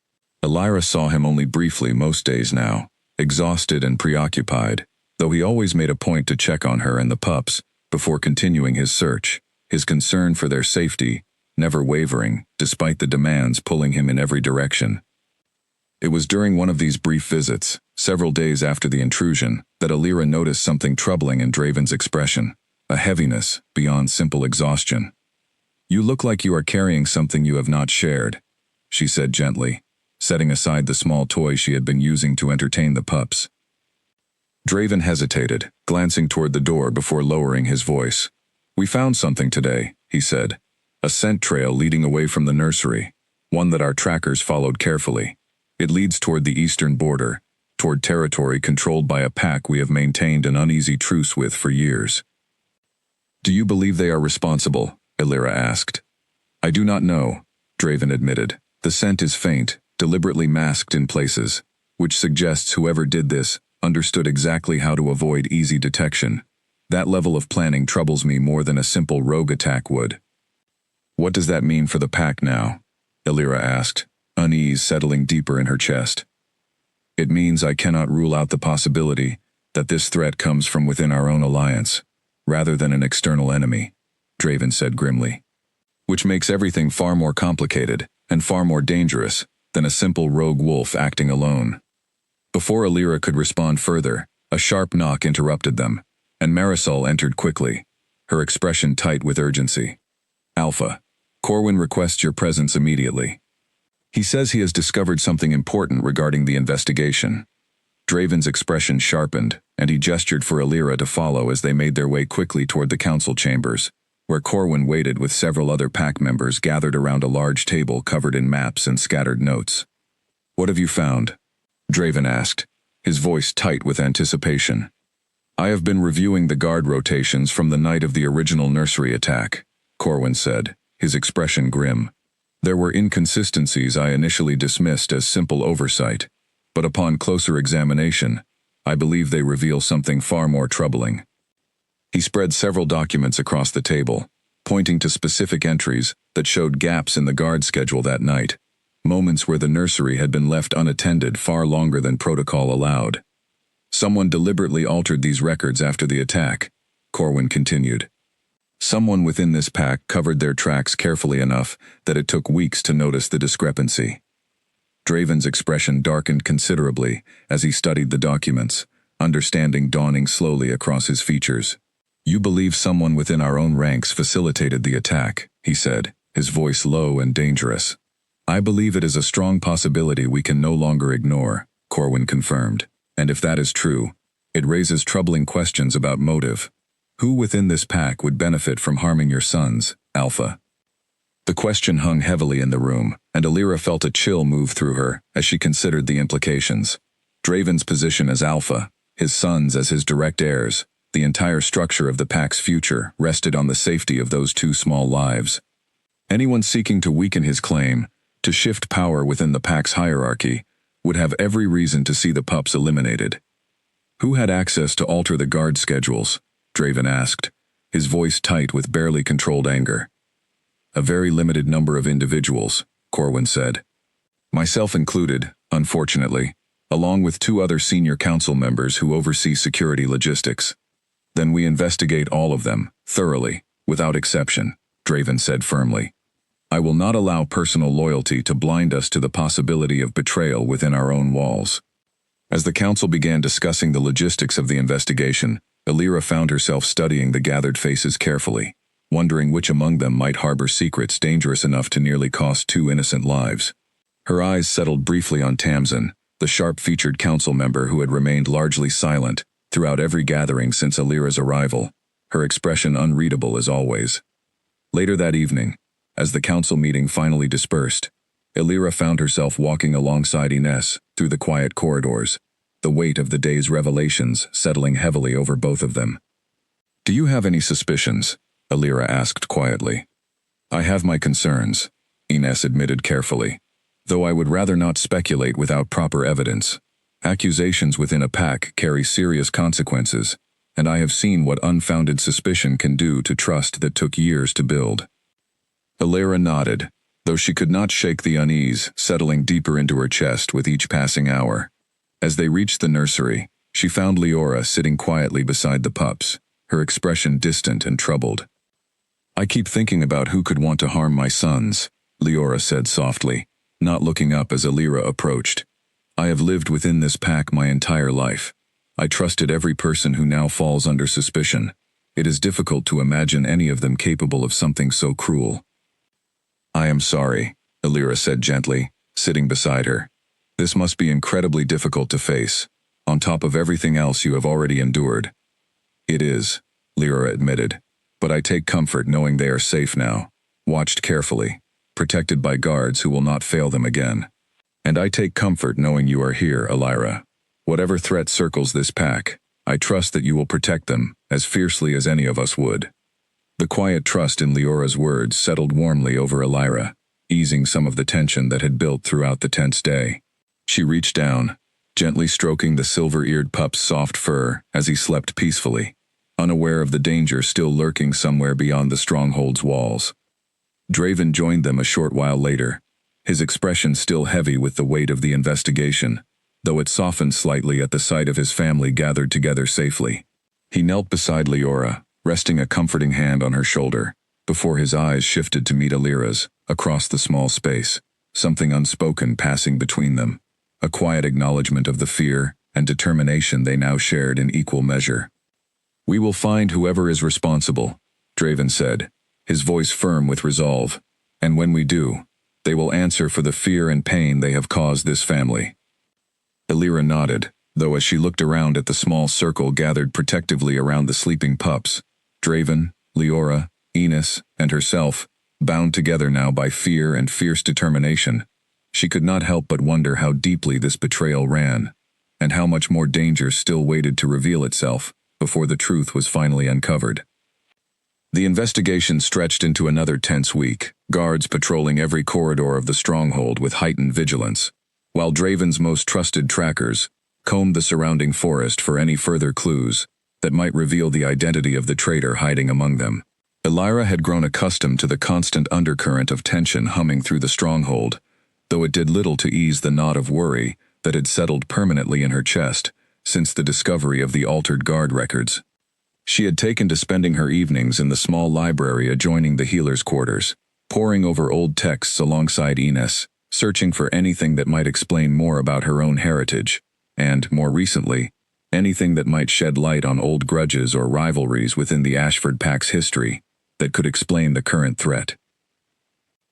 Alira saw him only briefly most days now, exhausted and preoccupied, though he always made a point to check on her and the pups before continuing his search, his concern for their safety never wavering despite the demands pulling him in every direction. It was during one of these brief visits, several days after the intrusion, that Alira noticed something troubling in Draven's expression, a heaviness beyond simple exhaustion. "You look like you are carrying something you have not shared," she said gently, setting aside the small toy she had been using to entertain the pups. Draven hesitated, glancing toward the door before lowering his voice. "We found something today," he said, "a scent trail leading away from the nursery, one that our trackers followed carefully. It leads toward the eastern border, toward territory controlled by a pack we have maintained an uneasy truce with for years." "Do you believe they are responsible?" Alira asked. "I do not know," Draven admitted. "The scent is faint, deliberately masked in places, which suggests whoever did this understood exactly how to avoid easy detection. That level of planning troubles me more than a simple rogue attack would." "What does that mean for the pack now?" Alira asked, unease settling deeper in her chest. "It means I cannot rule out the possibility that this threat comes from within our own alliance, rather than an external enemy," Draven said grimly. "Which makes everything far more complicated and far more dangerous than a simple rogue wolf acting alone." Before Alira could respond further, a sharp knock interrupted them, and Marisol entered quickly, her expression tight with urgency. "Alpha, Corwin requests your presence immediately. He says he has discovered something important regarding the investigation." Draven's expression sharpened, and he gestured for Alira to follow as they made their way quickly toward the council chambers, where Corwin waited with several other pack members gathered around a large table covered in maps and scattered notes. "What have you found?" Draven asked, his voice tight with anticipation. "I have been reviewing the guard rotations from the night of the original nursery attack," Corwin said, his expression grim. "There were inconsistencies I initially dismissed as simple oversight, but upon closer examination, I believe they reveal something far more troubling." He spread several documents across the table, pointing to specific entries that showed gaps in the guard schedule that night, moments where the nursery had been left unattended far longer than protocol allowed. Someone deliberately altered these records after the attack, Corwin continued. Someone within this pack covered their tracks carefully enough that it took weeks to notice the discrepancy. Draven's expression darkened considerably as he studied the documents, understanding dawning slowly across his features. You believe someone within our own ranks facilitated the attack, he said, his voice low and dangerous. I believe it is a strong possibility we can no longer ignore, Corwin confirmed. And if that is true, it raises troubling questions about motive. Who within this pack would benefit from harming your sons, Alpha? The question hung heavily in the room, and Alira felt a chill move through her as she considered the implications. Draven's position as Alpha, his sons as his direct heirs, the entire structure of the pack's future rested on the safety of those two small lives. Anyone seeking to weaken his claim, to shift power within the pack's hierarchy, would have every reason to see the pups eliminated. Who had access to alter the guard schedules? Draven asked, his voice tight with barely controlled anger. A very limited number of individuals, Corwin said. Myself included, unfortunately, along with 2 other senior council members who oversee security logistics. Then we investigate all of them, thoroughly, without exception, Draven said firmly. I will not allow personal loyalty to blind us to the possibility of betrayal within our own walls. As the council began discussing the logistics of the investigation, Alira found herself studying the gathered faces carefully, wondering which among them might harbor secrets dangerous enough to nearly cost 2 innocent lives. Her eyes settled briefly on Tamsin, the sharp-featured council member who had remained largely silent throughout every gathering since Alira's arrival, her expression unreadable as always. Later that evening, as the council meeting finally dispersed, Alira found herself walking alongside Ines through the quiet corridors, the weight of the day's revelations settling heavily over both of them. Do you have any suspicions? Alira asked quietly. I have my concerns, Ines admitted carefully, though I would rather not speculate without proper evidence. Accusations within a pack carry serious consequences, and I have seen what unfounded suspicion can do to trust that took years to build. Alira nodded, though she could not shake the unease settling deeper into her chest with each passing hour. As they reached the nursery, she found Leora sitting quietly beside the pups, her expression distant and troubled. I keep thinking about who could want to harm my sons, Leora said softly, not looking up as Alira approached. I have lived within this pack my entire life. I trusted every person who now falls under suspicion. It is difficult to imagine any of them capable of something so cruel. I am sorry, Alira said gently, sitting beside her. This must be incredibly difficult to face, on top of everything else you have already endured. It is, Leora admitted, but I take comfort knowing they are safe now, watched carefully, protected by guards who will not fail them again. And I take comfort knowing you are here, Alira. Whatever threat circles this pack, I trust that you will protect them as fiercely as any of us would. The quiet trust in Leora's words settled warmly over Alira, easing some of the tension that had built throughout the tense day. She reached down, gently stroking the silver-eared pup's soft fur as he slept peacefully, unaware of the danger still lurking somewhere beyond the stronghold's walls. Draven joined them a short while later, his expression still heavy with the weight of the investigation, though it softened slightly at the sight of his family gathered together safely. He knelt beside Leora, resting a comforting hand on her shoulder, before his eyes shifted to meet Alira's, across the small space, something unspoken passing between them, a quiet acknowledgement of the fear and determination they now shared in equal measure. We will find whoever is responsible, Draven said, his voice firm with resolve, and when we do, they will answer for the fear and pain they have caused this family. Alira nodded, though as she looked around at the small circle gathered protectively around the sleeping pups, Draven, Leora, Ines, and herself, bound together now by fear and fierce determination, she could not help but wonder how deeply this betrayal ran, and how much more danger still waited to reveal itself before the truth was finally uncovered. The investigation stretched into another tense week, guards patrolling every corridor of the stronghold with heightened vigilance, while Draven's most trusted trackers combed the surrounding forest for any further clues that might reveal the identity of the traitor hiding among them. Alira had grown accustomed to the constant undercurrent of tension humming through the stronghold, though it did little to ease the knot of worry that had settled permanently in her chest since the discovery of the altered guard records. She had taken to spending her evenings in the small library adjoining the healer's quarters, poring over old texts alongside Ines, searching for anything that might explain more about her own heritage, and, more recently, anything that might shed light on old grudges or rivalries within the Ashford Pack's history that could explain the current threat.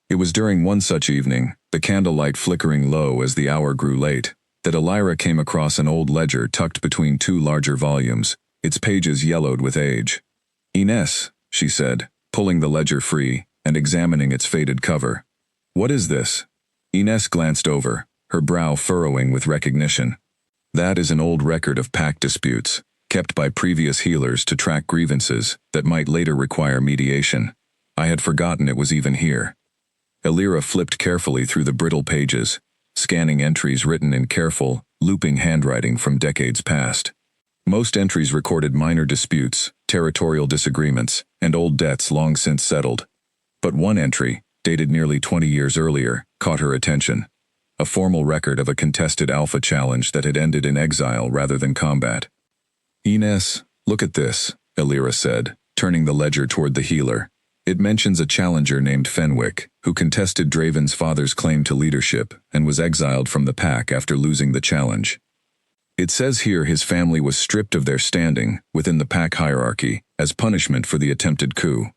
It was during one such evening, the candlelight flickering low as the hour grew late, that Elira came across an old ledger tucked between two larger volumes, its pages yellowed with age. "Ines," she said, pulling the ledger free and examining its faded cover. "What is this?" Ines glanced over, her brow furrowing with recognition. "That is an old record of pack disputes, kept by previous healers to track grievances that might later require mediation. I had forgotten it was even here." Elira flipped carefully through the brittle pages, scanning entries written in careful, looping handwriting from decades past. Most entries recorded minor disputes, territorial disagreements, and old debts long since settled. But one entry, dated nearly 20 years earlier, caught her attention. A formal record of a contested alpha challenge that had ended in exile rather than combat. "Ines, look at this," Elira said, turning the ledger toward the healer. "It mentions a challenger named Fenwick, who contested Draven's father's claim to leadership and was exiled from the pack after losing the challenge. It says here his family was stripped of their standing within the pack hierarchy as punishment for the attempted coup."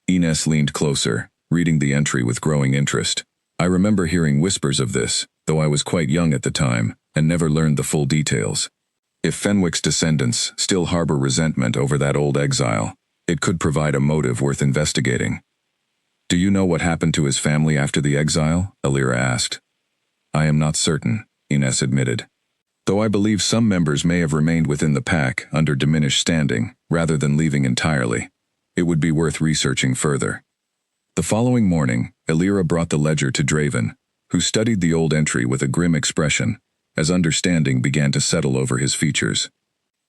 Ines leaned closer, reading the entry with growing interest. "I remember hearing whispers of this, though I was quite young at the time and never learned the full details. If Fenwick's descendants still harbor resentment over that old exile, it could provide a motive worth investigating." "Do you know what happened to his family after the exile?" Elira asked. "I am not certain," Ines admitted. "Though I believe some members may have remained within the pack under diminished standing, rather than leaving entirely. It would be worth researching further." The following morning, Elira brought the ledger to Draven, who studied the old entry with a grim expression, as understanding began to settle over his features.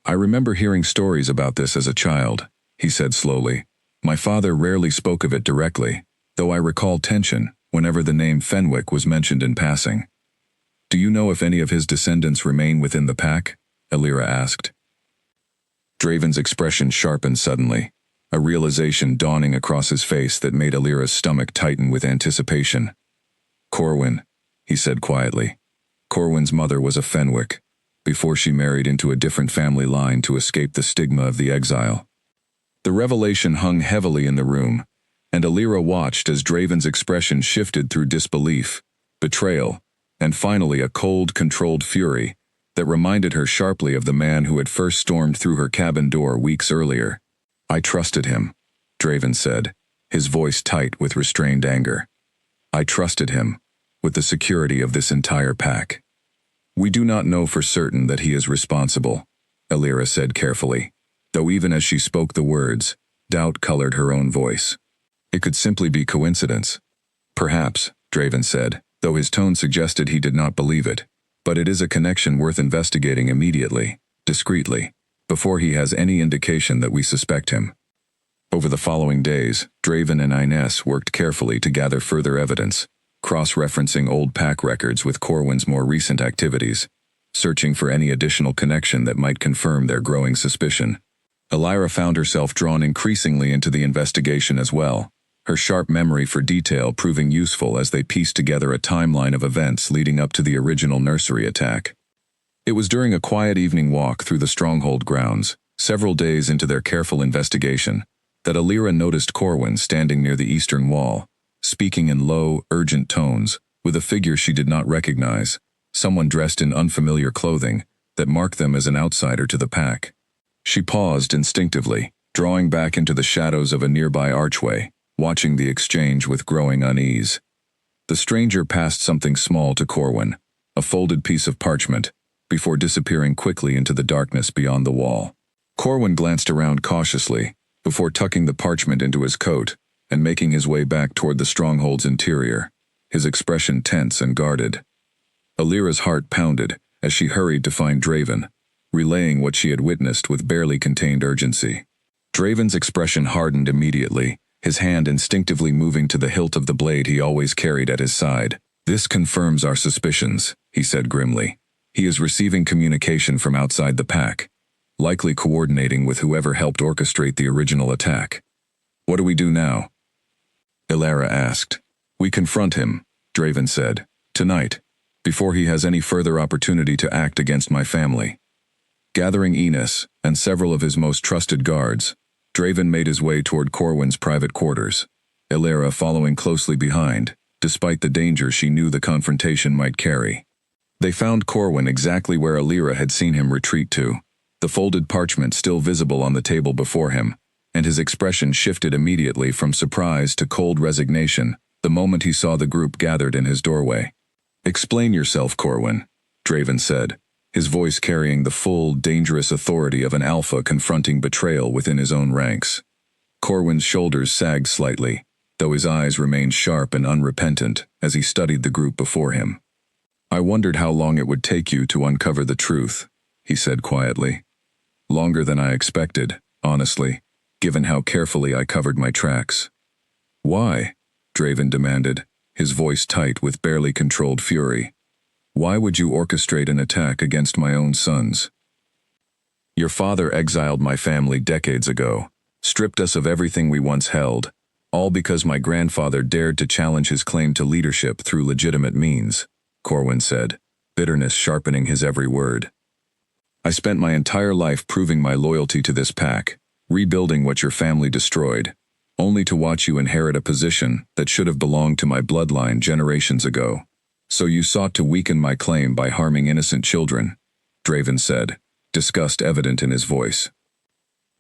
"I remember hearing stories about this as a child," he said slowly. "My father rarely spoke of it directly, though I recall tension whenever the name Fenwick was mentioned in passing." "Do you know if any of his descendants remain within the pack?" Elira asked. Draven's expression sharpened suddenly, a realization dawning across his face that made Elira's stomach tighten with anticipation. "Corwin," he said quietly. "Corwin's mother was a Fenwick, before she married into a different family line to escape the stigma of the exile." The revelation hung heavily in the room, and Elira watched as Draven's expression shifted through disbelief, betrayal, and finally a cold, controlled fury that reminded her sharply of the man who had first stormed through her cabin door weeks earlier. "I trusted him," Draven said, his voice tight with restrained anger. "I trusted him, with the security of this entire pack." "We do not know for certain that he is responsible," Elira said carefully, though even as she spoke the words, doubt colored her own voice. "It could simply be coincidence." "Perhaps," Draven said, though his tone suggested he did not believe it, "but it is a connection worth investigating immediately, discreetly, before he has any indication that we suspect him." Over the following days, Draven and Ines worked carefully to gather further evidence, cross-referencing old pack records with Corwin's more recent activities, searching for any additional connection that might confirm their growing suspicion. Elira found herself drawn increasingly into the investigation as well, her sharp memory for detail proving useful as they pieced together a timeline of events leading up to the original nursery attack. It was during a quiet evening walk through the stronghold grounds, several days into their careful investigation, that Elira noticed Corwin standing near the eastern wall, speaking in low, urgent tones, with a figure she did not recognize, someone dressed in unfamiliar clothing that marked them as an outsider to the pack. She paused instinctively, drawing back into the shadows of a nearby archway, watching the exchange with growing unease. The stranger passed something small to Corwin, a folded piece of parchment, before disappearing quickly into the darkness beyond the wall. Corwin glanced around cautiously, before tucking the parchment into his coat and making his way back toward the stronghold's interior, his expression tense and guarded. Elira's heart pounded as she hurried to find Draven, relaying what she had witnessed with barely contained urgency. Draven's expression hardened immediately, his hand instinctively moving to the hilt of the blade he always carried at his side. "This confirms our suspicions," he said grimly. He is receiving communication from outside the pack, likely coordinating with whoever helped orchestrate the original attack. What do we do now? Ilara asked. We confront him, Draven said, tonight, before he has any further opportunity to act against my family. Gathering Enos and several of his most trusted guards, Draven made his way toward Corwin's private quarters, Ilara following closely behind, despite the danger she knew the confrontation might carry. They found Corwin exactly where Ilara had seen him retreat to, the folded parchment still visible on the table before him, and his expression shifted immediately from surprise to cold resignation the moment he saw the group gathered in his doorway. Explain yourself, Corwin, Draven said, his voice carrying the full, dangerous authority of an alpha confronting betrayal within his own ranks. Corwin's shoulders sagged slightly, though his eyes remained sharp and unrepentant as he studied the group before him. I wondered how long it would take you to uncover the truth, he said quietly. Longer than I expected, honestly, given how carefully I covered my tracks. Why? Draven demanded, his voice tight with barely controlled fury. Why would you orchestrate an attack against my own sons? Your father exiled my family decades ago, stripped us of everything we once held, all because my grandfather dared to challenge his claim to leadership through legitimate means, Corwin said, bitterness sharpening his every word. I spent my entire life proving my loyalty to this pack, rebuilding what your family destroyed, only to watch you inherit a position that should have belonged to my bloodline generations ago. So you sought to weaken my claim by harming innocent children, Draven said, disgust evident in his voice.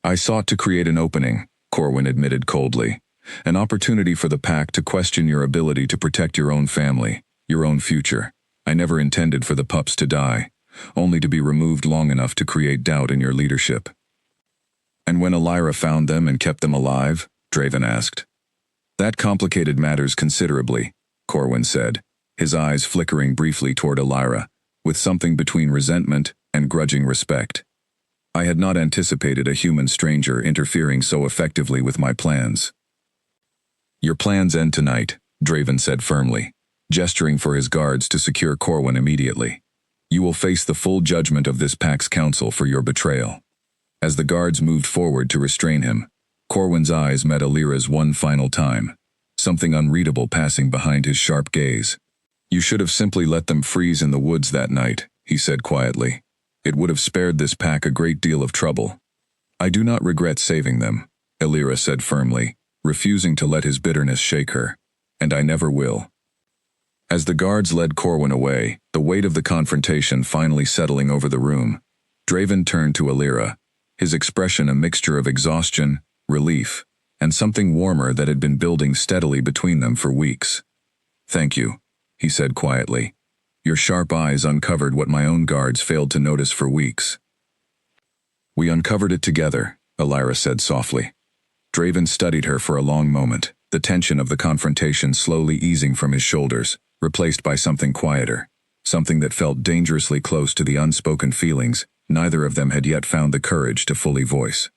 I sought to create an opening, Corwin admitted coldly, an opportunity for the pack to question your ability to protect your own family, your own future. I never intended for the pups to die, only to be removed long enough to create doubt in your leadership. And when Ilara found them and kept them alive? Draven asked. That complicated matters considerably, Corwin said, his eyes flickering briefly toward Ilara, with something between resentment and grudging respect. I had not anticipated a human stranger interfering so effectively with my plans. Your plans end tonight, Draven said firmly, gesturing for his guards to secure Corwin immediately. You will face the full judgment of this pack's council for your betrayal. As the guards moved forward to restrain him, Corwin's eyes met Ilira's one final time, something unreadable passing behind his sharp gaze. You should have simply let them freeze in the woods that night, he said quietly. It would have spared this pack a great deal of trouble. I do not regret saving them, Ilara said firmly, refusing to let his bitterness shake her. And I never will. As the guards led Corwin away, the weight of the confrontation finally settling over the room, Draven turned to Ilara, his expression a mixture of exhaustion, relief, and something warmer that had been building steadily between them for weeks. Thank you, he said quietly. Your sharp eyes uncovered what my own guards failed to notice for weeks. We uncovered it together, Ilara said softly. Draven studied her for a long moment, the tension of the confrontation slowly easing from his shoulders, replaced by something quieter, something that felt dangerously close to the unspoken feelings neither of them had yet found the courage to fully voice.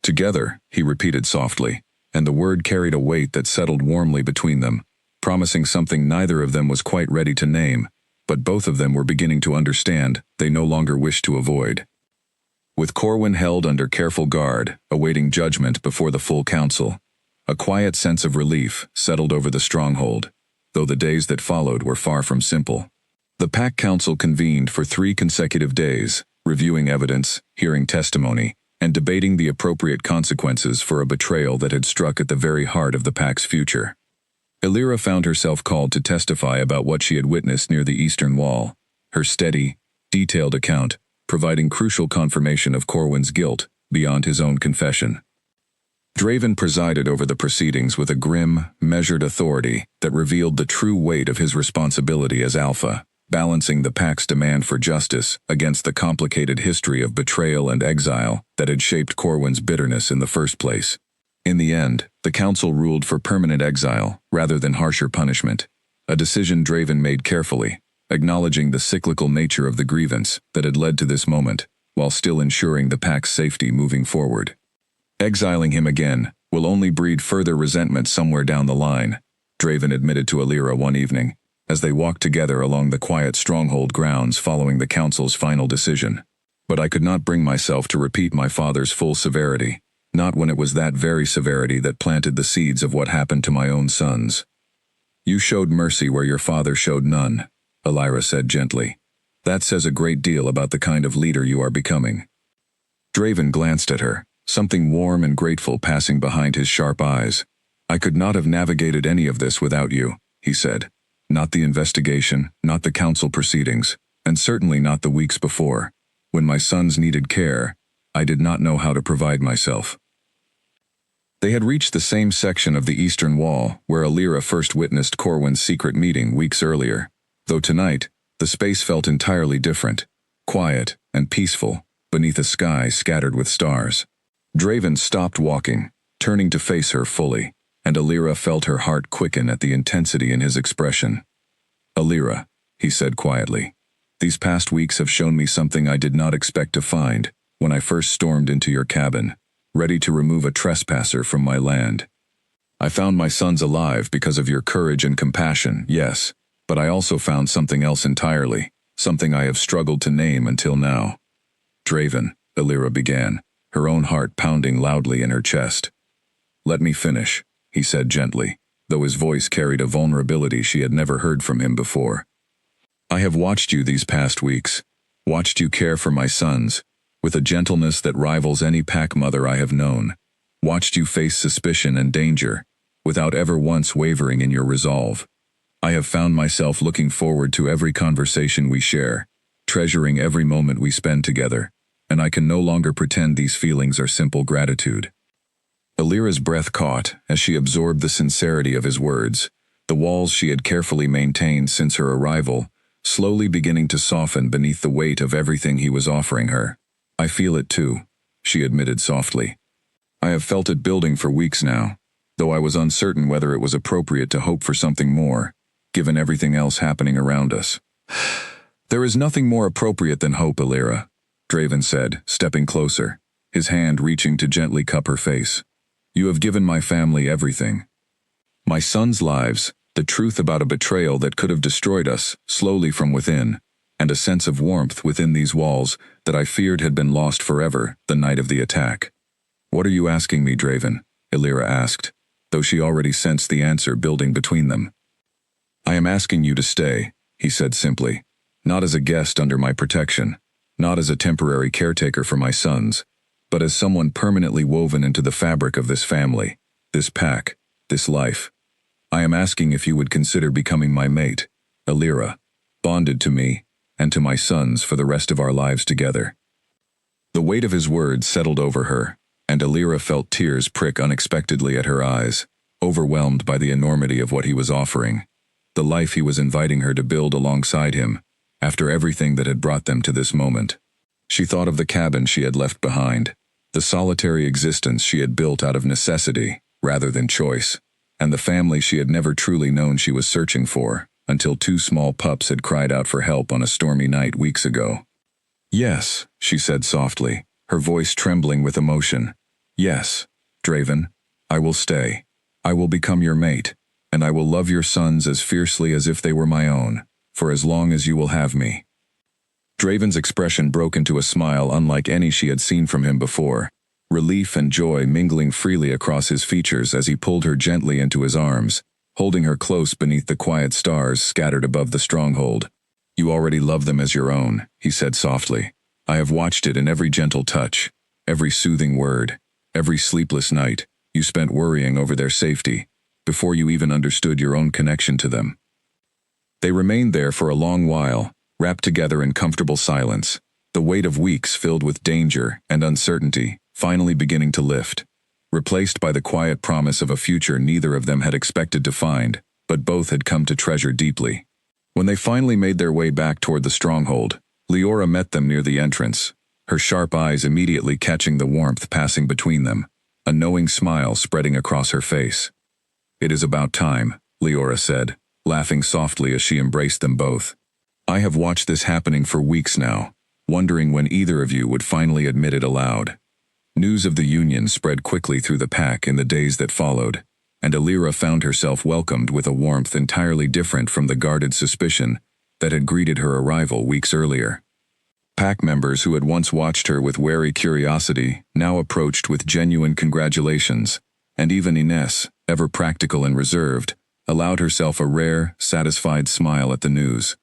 Together, he repeated softly, and the word carried a weight that settled warmly between them, promising something neither of them was quite ready to name, but both of them were beginning to understand they no longer wished to avoid. With Corwin held under careful guard, awaiting judgment before the full council, a quiet sense of relief settled over the stronghold, though the days that followed were far from simple. The Pack Council convened for 3 consecutive days, reviewing evidence, hearing testimony, and debating the appropriate consequences for a betrayal that had struck at the very heart of the Pack's future. Ilara found herself called to testify about what she had witnessed near the eastern wall, her steady, detailed account providing crucial confirmation of Corwin's guilt beyond his own confession. Draven presided over the proceedings with a grim, measured authority that revealed the true weight of his responsibility as Alpha, balancing the Pack's demand for justice against the complicated history of betrayal and exile that had shaped Corwin's bitterness in the first place. In the end, the Council ruled for permanent exile rather than harsher punishment, a decision Draven made carefully, acknowledging the cyclical nature of the grievance that had led to this moment, while still ensuring the Pack's safety moving forward. Exiling him again will only breed further resentment somewhere down the line, Draven admitted to Ilara one evening, as they walked together along the quiet stronghold grounds following the council's final decision. But I could not bring myself to repeat my father's full severity, not when it was that very severity that planted the seeds of what happened to my own sons. You showed mercy where your father showed none, Elira said gently. That says a great deal about the kind of leader you are becoming. Draven glanced at her, something warm and grateful passing behind his sharp eyes. I could not have navigated any of this without you, he said. Not the investigation, not the council proceedings, and certainly not the weeks before. When my sons needed care, I did not know how to provide myself. They had reached the same section of the eastern wall where Elira first witnessed Corwin's secret meeting weeks earlier, though tonight, the space felt entirely different, quiet and peaceful, beneath a sky scattered with stars. Draven stopped walking, turning to face her fully, and Elira felt her heart quicken at the intensity in his expression. Elira, he said quietly, these past weeks have shown me something I did not expect to find when I first stormed into your cabin, ready to remove a trespasser from my land. I found my sons alive because of your courage and compassion, yes, but I also found something else entirely, something I have struggled to name until now. Draven, Elira began, her own heart pounding loudly in her chest. Let me finish, he said gently, though his voice carried a vulnerability she had never heard from him before. I have watched you these past weeks, watched you care for my sons, with a gentleness that rivals any pack mother I have known, watched you face suspicion and danger, without ever once wavering in your resolve. I have found myself looking forward to every conversation we share, treasuring every moment we spend together, and I can no longer pretend these feelings are simple gratitude. Elira's breath caught as she absorbed the sincerity of his words, the walls she had carefully maintained since her arrival, slowly beginning to soften beneath the weight of everything he was offering her. I feel it too, she admitted softly. I have felt it building for weeks now, though I was uncertain whether it was appropriate to hope for something more, given everything else happening around us. There is nothing more appropriate than hope, Elira, Draven said, stepping closer, his hand reaching to gently cup her face. You have given my family everything. My sons' lives, the truth about a betrayal that could have destroyed us, slowly from within, and a sense of warmth within these walls that I feared had been lost forever the night of the attack. What are you asking me, Draven? Elira asked, though she already sensed the answer building between them. I am asking you to stay, he said simply, not as a guest under my protection, not as a temporary caretaker for my sons, but as someone permanently woven into the fabric of this family, this pack, this life. I am asking if you would consider becoming my mate, Elira, bonded to me and to my sons for the rest of our lives together. The weight of his words settled over her, and Elira felt tears prick unexpectedly at her eyes, overwhelmed by the enormity of what he was offering, the life he was inviting her to build alongside him, after everything that had brought them to this moment. She thought of the cabin she had left behind, the solitary existence she had built out of necessity rather than choice, and the family she had never truly known she was searching for, until two small pups had cried out for help on a stormy night weeks ago. Yes, she said softly, her voice trembling with emotion. Yes, Draven, I will stay. I will become your mate, and I will love your sons as fiercely as if they were my own, for as long as you will have me. Draven's expression broke into a smile unlike any she had seen from him before, relief and joy mingling freely across his features as he pulled her gently into his arms, holding her close beneath the quiet stars scattered above the stronghold. You already love them as your own, he said softly. I have watched it in every gentle touch, every soothing word, every sleepless night you spent worrying over their safety, before you even understood your own connection to them. They remained there for a long while, wrapped together in comfortable silence, the weight of weeks filled with danger and uncertainty finally beginning to lift, replaced by the quiet promise of a future neither of them had expected to find, but both had come to treasure deeply. When they finally made their way back toward the stronghold, Leora met them near the entrance, her sharp eyes immediately catching the warmth passing between them, a knowing smile spreading across her face. It is about time, Leora said, laughing softly as she embraced them both. I have watched this happening for weeks now, wondering when either of you would finally admit it aloud. News of the union spread quickly through the pack in the days that followed, and Alira found herself welcomed with a warmth entirely different from the guarded suspicion that had greeted her arrival weeks earlier. Pack members who had once watched her with wary curiosity now approached with genuine congratulations, and even Ines, ever practical and reserved, allowed herself a rare, satisfied smile at the news.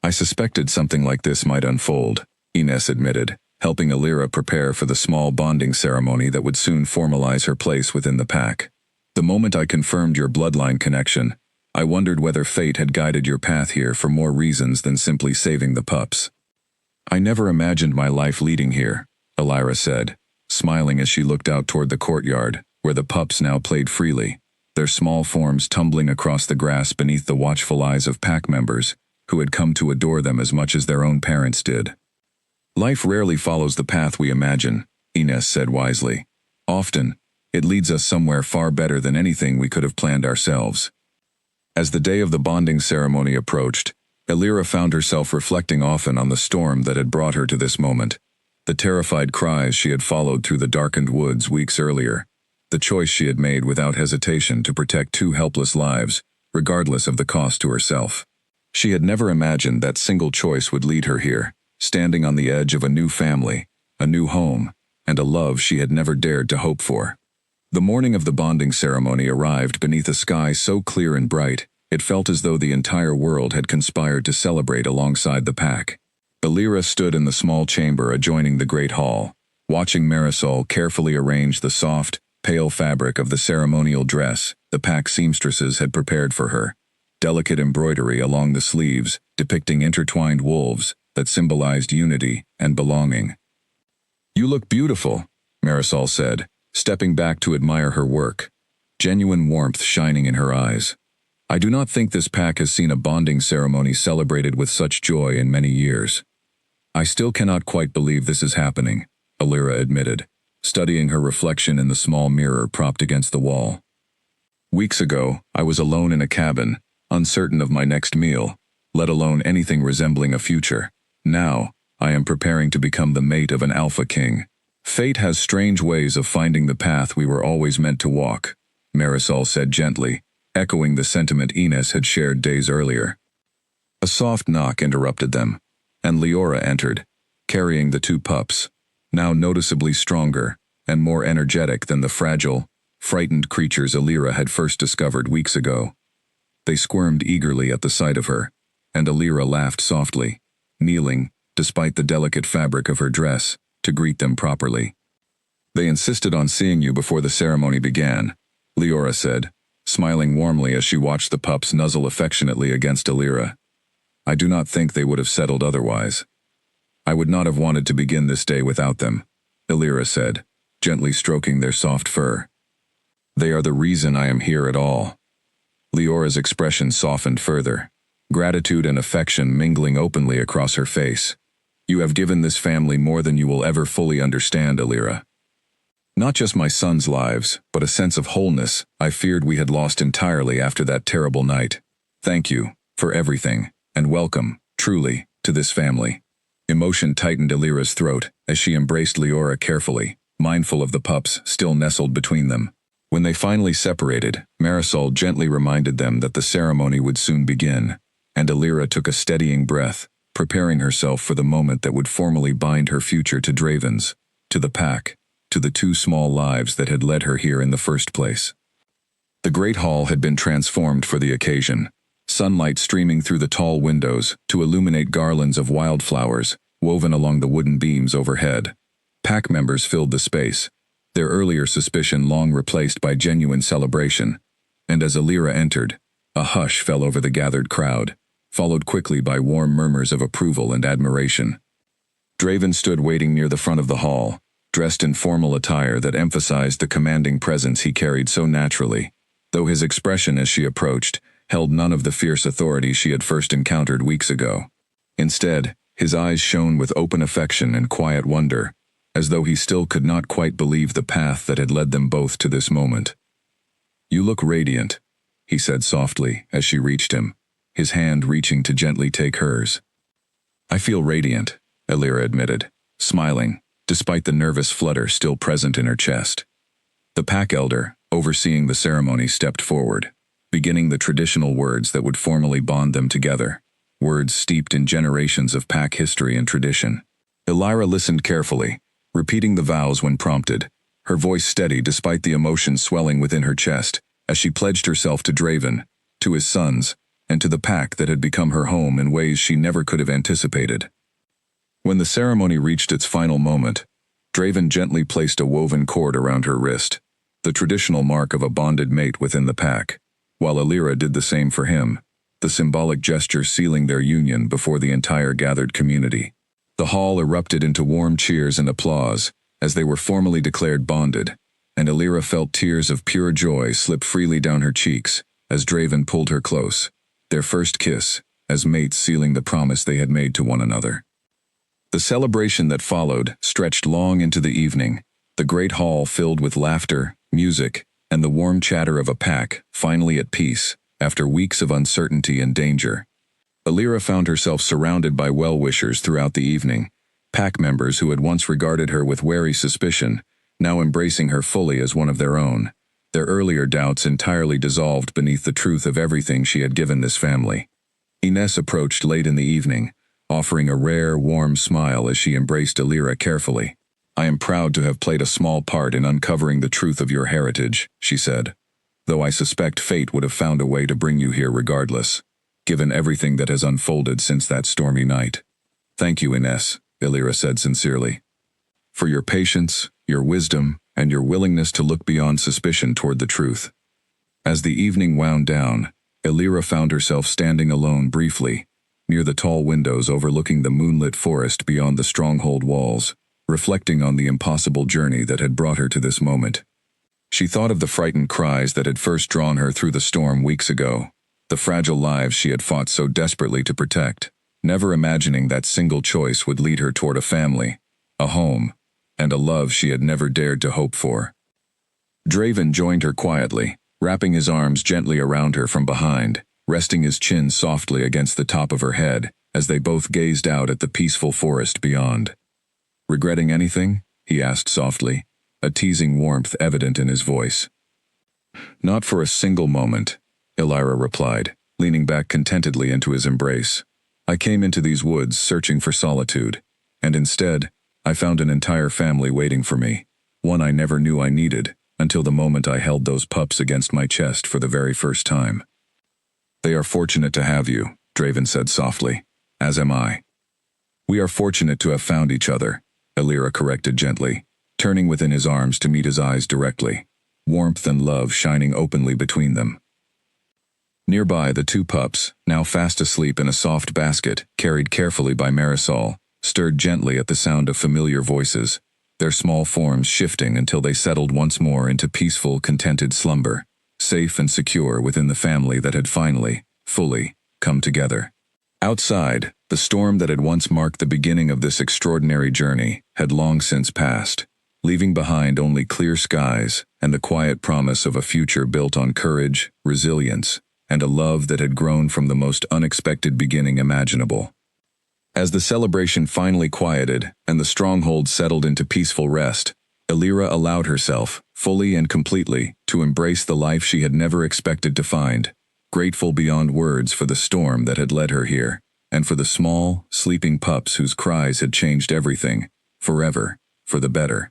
"I suspected something like this might unfold," Ines admitted, helping Alira prepare for the small bonding ceremony that would soon formalize her place within the pack. "The moment I confirmed your bloodline connection, I wondered whether fate had guided your path here for more reasons than simply saving the pups." "I never imagined my life leading here," Alira said, smiling as she looked out toward the courtyard, where the pups now played freely, their small forms tumbling across the grass beneath the watchful eyes of pack members who had come to adore them as much as their own parents did. "Life rarely follows the path we imagine," Ines said wisely. "Often, it leads us somewhere far better than anything we could have planned ourselves." As the day of the bonding ceremony approached, Alira found herself reflecting often on the storm that had brought her to this moment, the terrified cries she had followed through the darkened woods weeks earlier, the choice she had made without hesitation to protect two helpless lives, regardless of the cost to herself. She had never imagined that single choice would lead her here, standing on the edge of a new family, a new home, and a love she had never dared to hope for. The morning of the bonding ceremony arrived beneath a sky so clear and bright, it felt as though the entire world had conspired to celebrate alongside the pack. Alira stood in the small chamber adjoining the great hall, watching Marisol carefully arrange the soft, pale fabric of the ceremonial dress the pack seamstresses had prepared for her, delicate embroidery along the sleeves depicting intertwined wolves that symbolized unity and belonging. "You look beautiful," Marisol said, stepping back to admire her work, genuine warmth shining in her eyes. "I do not think this pack has seen a bonding ceremony celebrated with such joy in many years." "I still cannot quite believe this is happening," Alira admitted, studying her reflection in the small mirror propped against the wall. "Weeks ago, I was alone in a cabin, uncertain of my next meal, let alone anything resembling a future. Now, I am preparing to become the mate of an alpha king. Fate has strange ways of finding the path we were always meant to walk," Marisol said gently, echoing the sentiment Ines had shared days earlier. A soft knock interrupted them, and Leora entered, carrying the two pups, now noticeably stronger and more energetic than the fragile, frightened creatures Alira had first discovered weeks ago. They squirmed eagerly at the sight of her, and Alira laughed softly, kneeling, despite the delicate fabric of her dress, to greet them properly. "They insisted on seeing you before the ceremony began," Leora said, smiling warmly as she watched the pups nuzzle affectionately against Alira. "I do not think they would have settled otherwise. I would not have wanted to begin this day without them," Alira said, gently stroking their soft fur. "They are the reason I am here at all." Leora's expression softened further, gratitude and affection mingling openly across her face. "You have given this family more than you will ever fully understand, Alira. Not just my sons' lives, but a sense of wholeness I feared we had lost entirely after that terrible night. Thank you for everything, and welcome, truly, to this family." Emotion tightened Alira's throat as she embraced Leora carefully, mindful of the pups still nestled between them. When they finally separated, Marisol gently reminded them that the ceremony would soon begin, and Alira took a steadying breath, preparing herself for the moment that would formally bind her future to Draven's, to the pack, to the two small lives that had led her here in the first place. The great hall had been transformed for the occasion, sunlight streaming through the tall windows to illuminate garlands of wildflowers woven along the wooden beams overhead. Pack members filled the space, their earlier suspicion long replaced by genuine celebration, and as Alira entered, a hush fell over the gathered crowd, followed quickly by warm murmurs of approval and admiration. Draven stood waiting near the front of the hall, dressed in formal attire that emphasized the commanding presence he carried so naturally, though his expression as she approached held none of the fierce authority she had first encountered weeks ago. Instead, his eyes shone with open affection and quiet wonder, as though he still could not quite believe the path that had led them both to this moment. "You look radiant," he said softly as she reached him, his hand reaching to gently take hers. "I feel radiant," Alira admitted, smiling, despite the nervous flutter still present in her chest. The pack elder, overseeing the ceremony, stepped forward, beginning the traditional words that would formally bond them together, words steeped in generations of pack history and tradition. Elira listened carefully, repeating the vows when prompted, her voice steady despite the emotion swelling within her chest, as she pledged herself to Draven, to his sons, and to the pack that had become her home in ways she never could have anticipated. When the ceremony reached its final moment, Draven gently placed a woven cord around her wrist, the traditional mark of a bonded mate within the pack, while Elira did the same for him, the symbolic gesture sealing their union before the entire gathered community. The hall erupted into warm cheers and applause as they were formally declared bonded, and Elira felt tears of pure joy slip freely down her cheeks as Draven pulled her close, their first kiss, as mates sealing the promise they had made to one another. The celebration that followed stretched long into the evening, the great hall filled with laughter, music, and the warm chatter of a pack finally at peace after weeks of uncertainty and danger. Elira found herself surrounded by well-wishers throughout the evening, pack members who had once regarded her with wary suspicion, now embracing her fully as one of their own, their earlier doubts entirely dissolved beneath the truth of everything she had given this family. Ines approached late in the evening, offering a rare, warm smile as she embraced Elira carefully. "I am proud to have played a small part in uncovering the truth of your heritage," she said, "though I suspect fate would have found a way to bring you here regardless, given everything that has unfolded since that stormy night." "Thank you, Ines," Elira said sincerely, "for your patience, your wisdom, and your willingness to look beyond suspicion toward the truth." As the evening wound down, Elira found herself standing alone briefly, near the tall windows overlooking the moonlit forest beyond the stronghold walls, reflecting on the impossible journey that had brought her to this moment. She thought of the frightened cries that had first drawn her through the storm weeks ago, the fragile lives she had fought so desperately to protect, never imagining that single choice would lead her toward a family, a home, and a love she had never dared to hope for. Draven joined her quietly, wrapping his arms gently around her from behind, resting his chin softly against the top of her head as they both gazed out at the peaceful forest beyond. "Regretting anything?" he asked softly, a teasing warmth evident in his voice. "Not for a single moment," Elira replied, leaning back contentedly into his embrace. "I came into these woods searching for solitude, and instead, I found an entire family waiting for me, one I never knew I needed, until the moment I held those pups against my chest for the very first time." "They are fortunate to have you," Draven said softly, "as am I." "We are fortunate to have found each other," Elira corrected gently, turning within his arms to meet his eyes directly, warmth and love shining openly between them. Nearby, the two pups, now fast asleep in a soft basket carried carefully by Marisol, stirred gently at the sound of familiar voices, their small forms shifting until they settled once more into peaceful, contented slumber, safe and secure within the family that had finally, fully, come together. Outside, the storm that had once marked the beginning of this extraordinary journey had long since passed, leaving behind only clear skies and the quiet promise of a future built on courage, resilience, and a love that had grown from the most unexpected beginning imaginable. As the celebration finally quieted and the stronghold settled into peaceful rest, Elira allowed herself, fully and completely, to embrace the life she had never expected to find, grateful beyond words for the storm that had led her here, and for the small, sleeping pups whose cries had changed everything, forever, for the better.